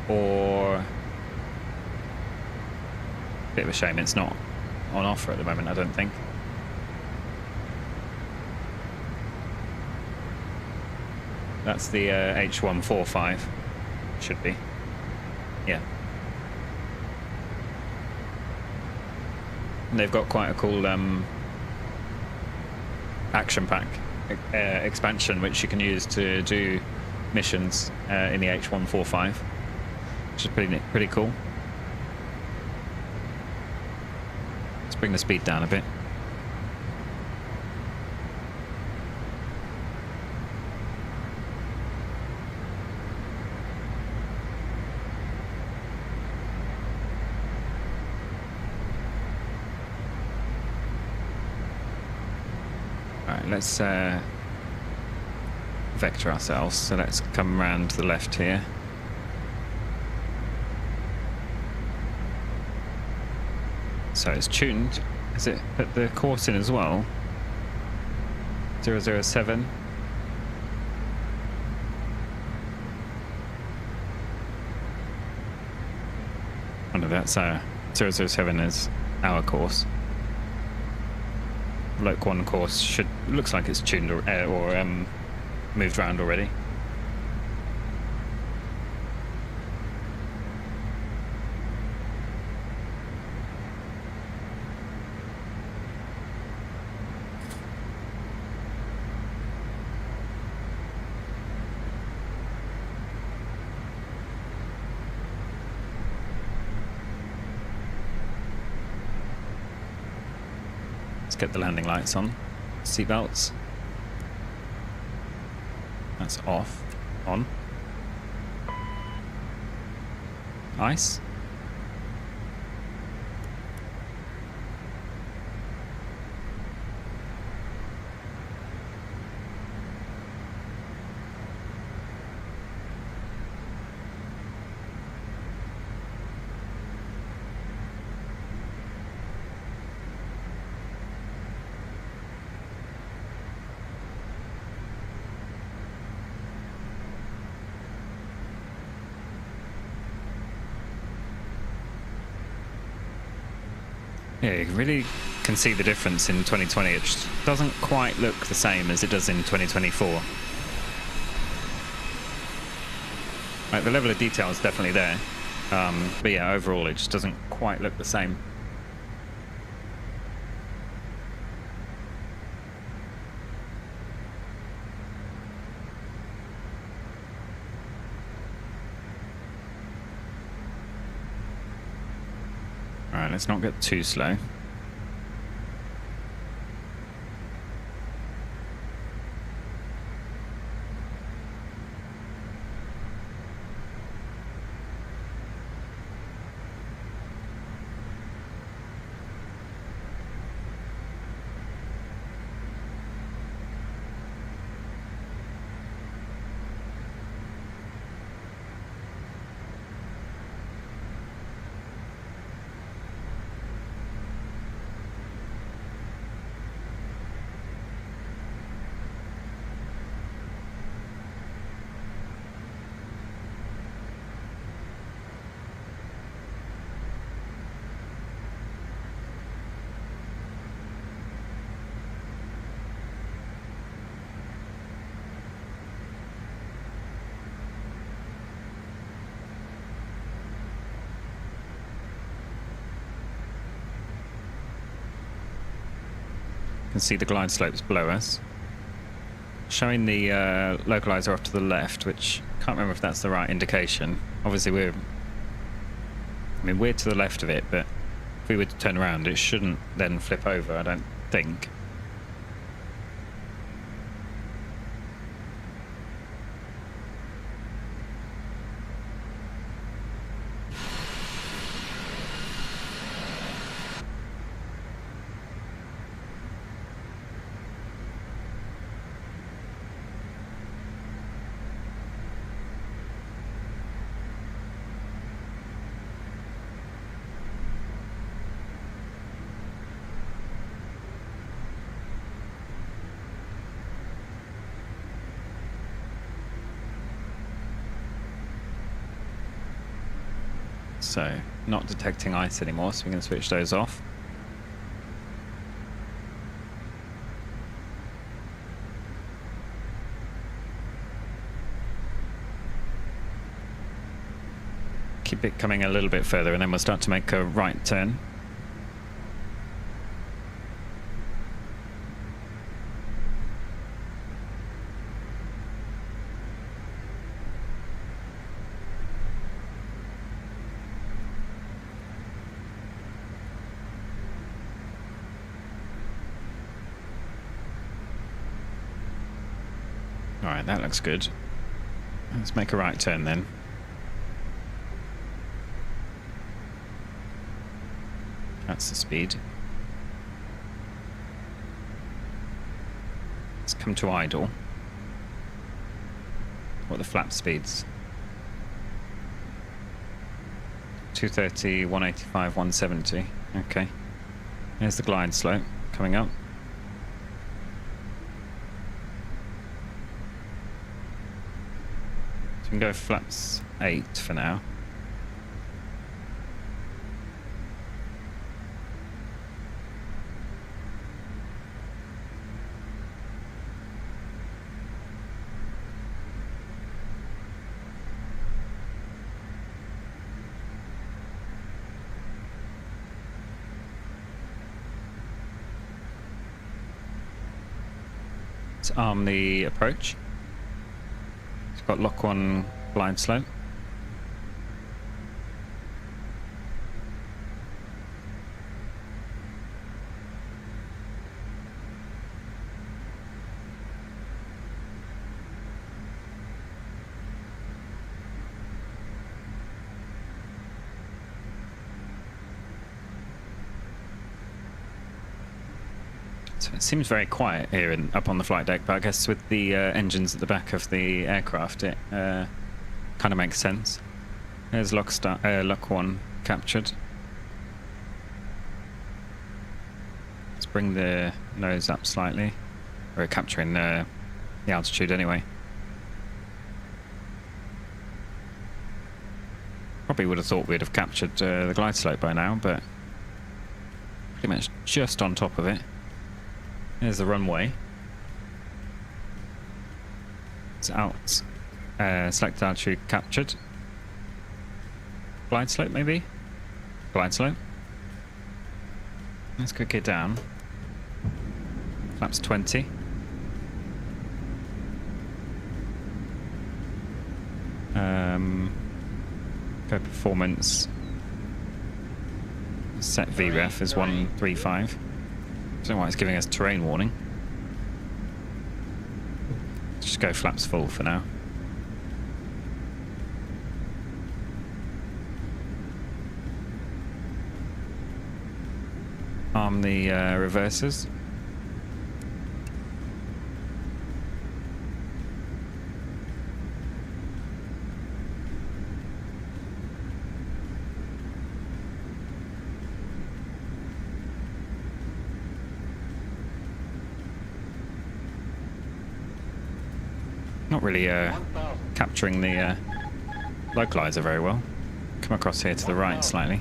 Or bit of a shame it's not on offer at the moment, I don't think. That's the H145, should be. Yeah. And they've got quite a cool action pack expansion which you can use to do missions in the H145, which is pretty cool. Let's bring the speed down a bit. Let's vector ourselves, so let's come around to the left here. So it's tuned. Is it put the course in as well? 007. Oh no, that's 007 is our course. Loc 1 course looks like it's tuned or moved around already. Get the landing lights on. Seatbelts. That's off. On. Ice. Yeah, you really can see the difference in 2020. It just doesn't quite look the same as it does in 2024. Like, the level of detail is definitely there. But yeah, overall it just doesn't quite look the same. Alright, let's not get too slow. You can see the glide slopes below us. Showing the localizer off to the left, which can't remember if that's the right indication. Obviously we're to the left of it, but if we were to turn around it shouldn't then flip over, I don't think. So, not detecting ice anymore, so we can switch those off. Keep it coming a little bit further and then we'll start to make a right turn. Alright, that looks good. Let's make a right turn then. That's the speed. Let's come to idle. What are the flap speeds? 230, 185, 170. Okay. Here's the glide slope coming up. So we can go flaps 8 for now. Let's arm the approach. It's got lock 1 glide slope. So it seems very quiet here up on the flight deck, but I guess with the engines at the back of the aircraft, it kind of makes sense. There's lock 1 captured. Let's bring the nose up slightly. We're capturing the altitude anyway. Probably would have thought we'd have captured the glide slope by now, but pretty much just on top of it. There's the runway. It's out. Select altitude captured. Glide slope maybe? Glide slope. Let's go get down. Flaps 20. Go performance. Set VREF is 135. Don't know why it's giving us terrain warning. Just go flaps full for now. Arm the reversers. Not really capturing the localizer very well. Come across here to the right slightly.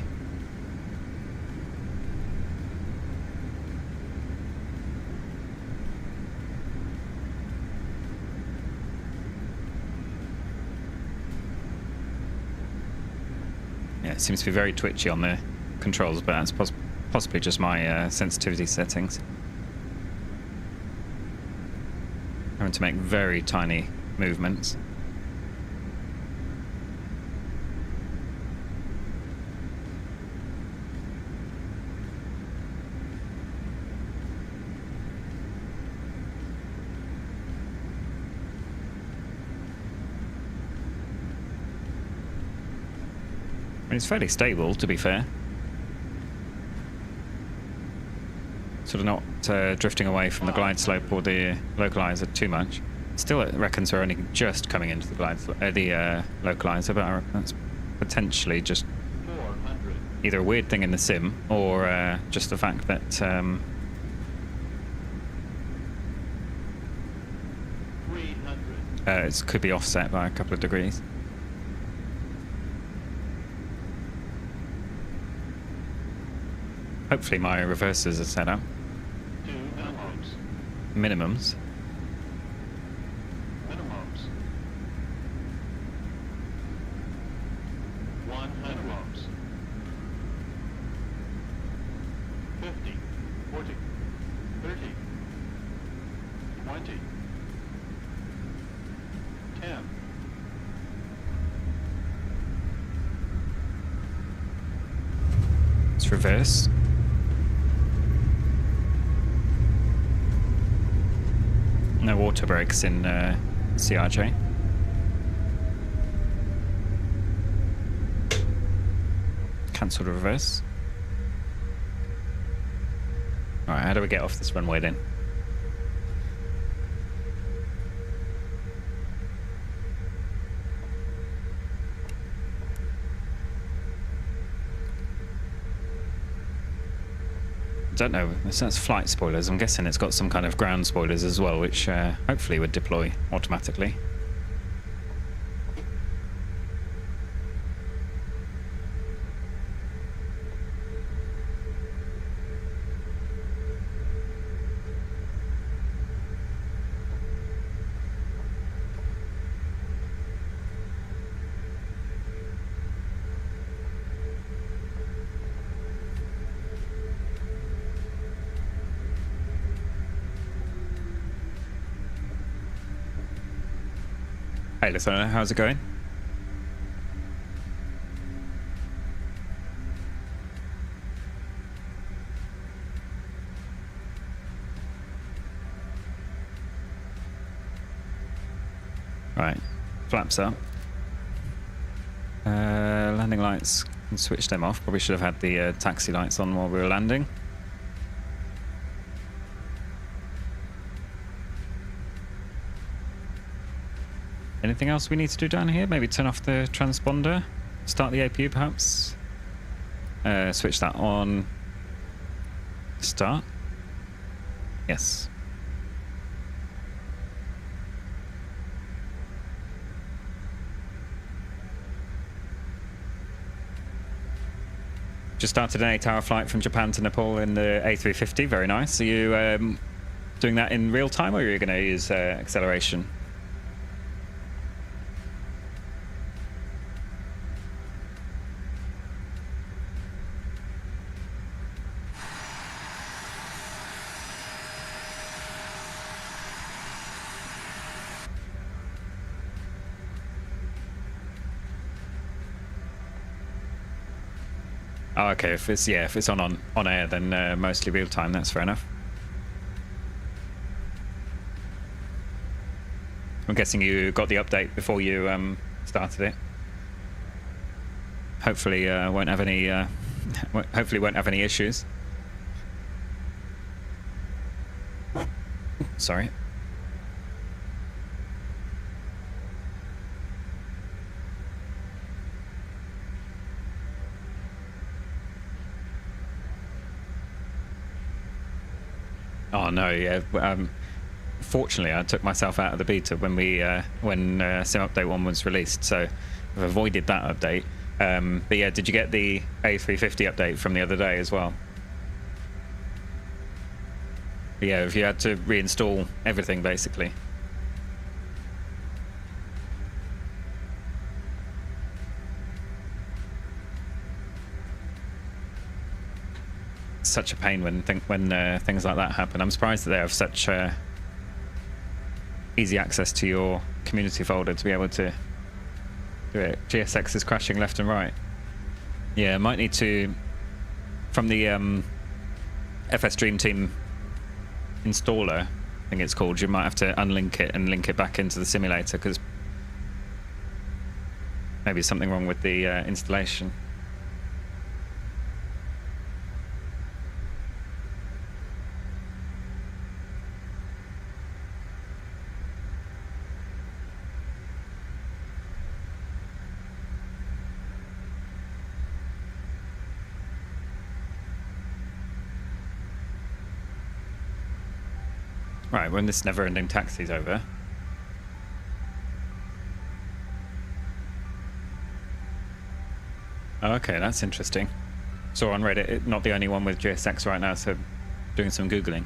Yeah, it seems to be very twitchy on the controls, but that's possibly just my sensitivity settings. Having to make very tiny movements. I mean, it's fairly stable, to be fair. Sort of not drifting away from the glide slope or the localizer too much. Still, it reckons we're only just coming into the localizer, but I reckon that's potentially just either a weird thing in the sim or just the fact that it could be offset by a couple of degrees. Hopefully my reversers are set up. Minimums. Minimums. 100. 50, 40, 30, 20, 10. Let's reverse. No water brakes in CRJ. Cancel the reverse. Alright, how do we get off this runway then? Don't know. That's flight spoilers. I'm guessing it's got some kind of ground spoilers as well, which hopefully would deploy automatically. Hey, listener, how's it going? Right, flaps up. Landing lights, can switch them off. Probably should have had the taxi lights on while we were landing. Anything else we need to do down here? Maybe turn off the transponder, start the APU perhaps, switch that on, start, yes. just started an 8-hour flight from Japan to Nepal in the A350. Very nice. Are you doing that in real time, or are you going to use acceleration? Oh, okay. If it's on air, then mostly real time. That's fair enough. I'm guessing you got the update before you started it. Hopefully, won't have any. Hopefully, won't have any issues. Sorry. Oh no, yeah. Fortunately, I took myself out of the beta when Sim Update 1 was released, so I've avoided that update. But yeah, did you get the A350 update from the other day as well? Yeah, if you had to reinstall everything, basically. Such a pain when things like that happen. I'm surprised that they have such easy access to your community folder to be able to do it. GSX is crashing left and right. Yeah, might need to, from the FS Dream Team installer, I think it's called, you might have to unlink it and link it back into the simulator, because maybe something wrong with the installation. Right, when this never-ending taxi's over. Oh, okay, that's interesting. Saw on Reddit, not the only one with GSX right now, so doing some Googling.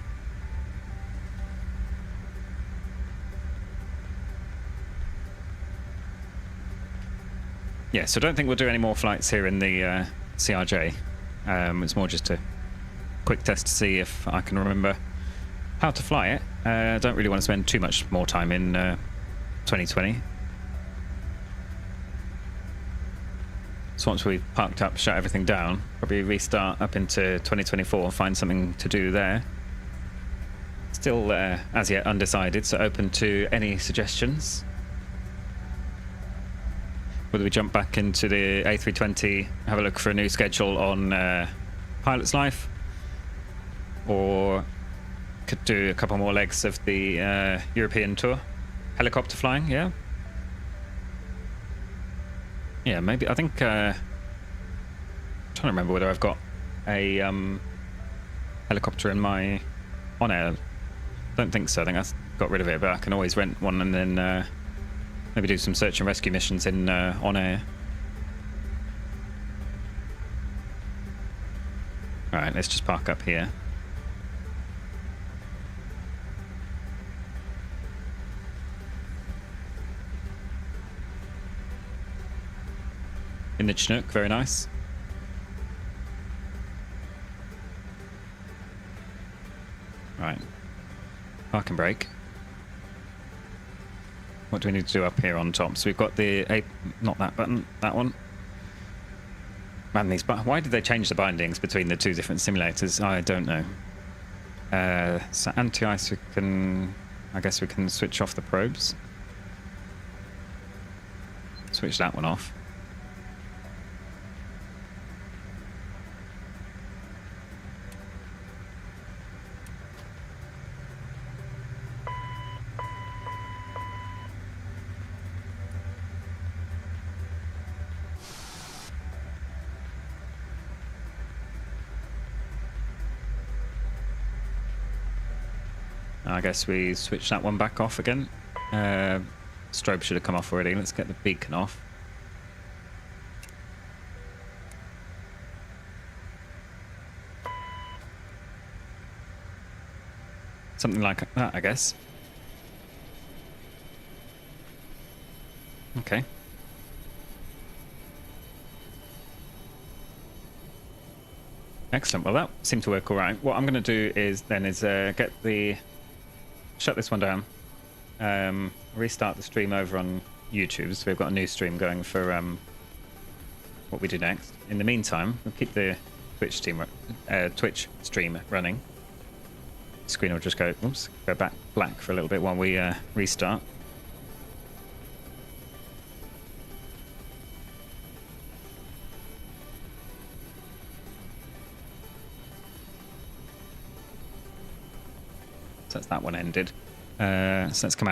Yeah, so I don't think we'll do any more flights here in the CRJ. It's more just a quick test to see if I can remember how to fly it. I don't really want to spend too much more time in 2020. So once we've parked up, shut everything down, probably restart up into 2024, find something to do there. Still, as yet, undecided, so open to any suggestions. Whether we jump back into the A320, have a look for a new schedule on Pilot's Life, or could do a couple more legs of the European tour. Helicopter flying, yeah. Yeah, maybe. I think I'm trying to remember whether I've got a helicopter in my on-air. Don't think so. I think I got rid of it, but I can always rent one and then maybe do some search and rescue missions in on-air. All right, let's just park up here. In the Chinook, very nice. Right, park and brake. What do we need to do up here on top? So we've got the not that button, that one. Man, these why did they change the bindings between the two different simulators? I don't know. So anti-ice, we can, I guess we can switch off the probes. Switch that one off. I guess we switch that one back off again. Strobe should have come off already. Let's get the beacon off. Something like that, I guess. Okay. Excellent. Well, that seemed to work all right. What I'm going to do is shut this one down, restart the stream over on YouTube. So we've got a new stream going for what we do next. In the meantime, we'll keep the Twitch stream running. The screen will just go back black for a little bit while we restart. So that's that one ended. So let's come out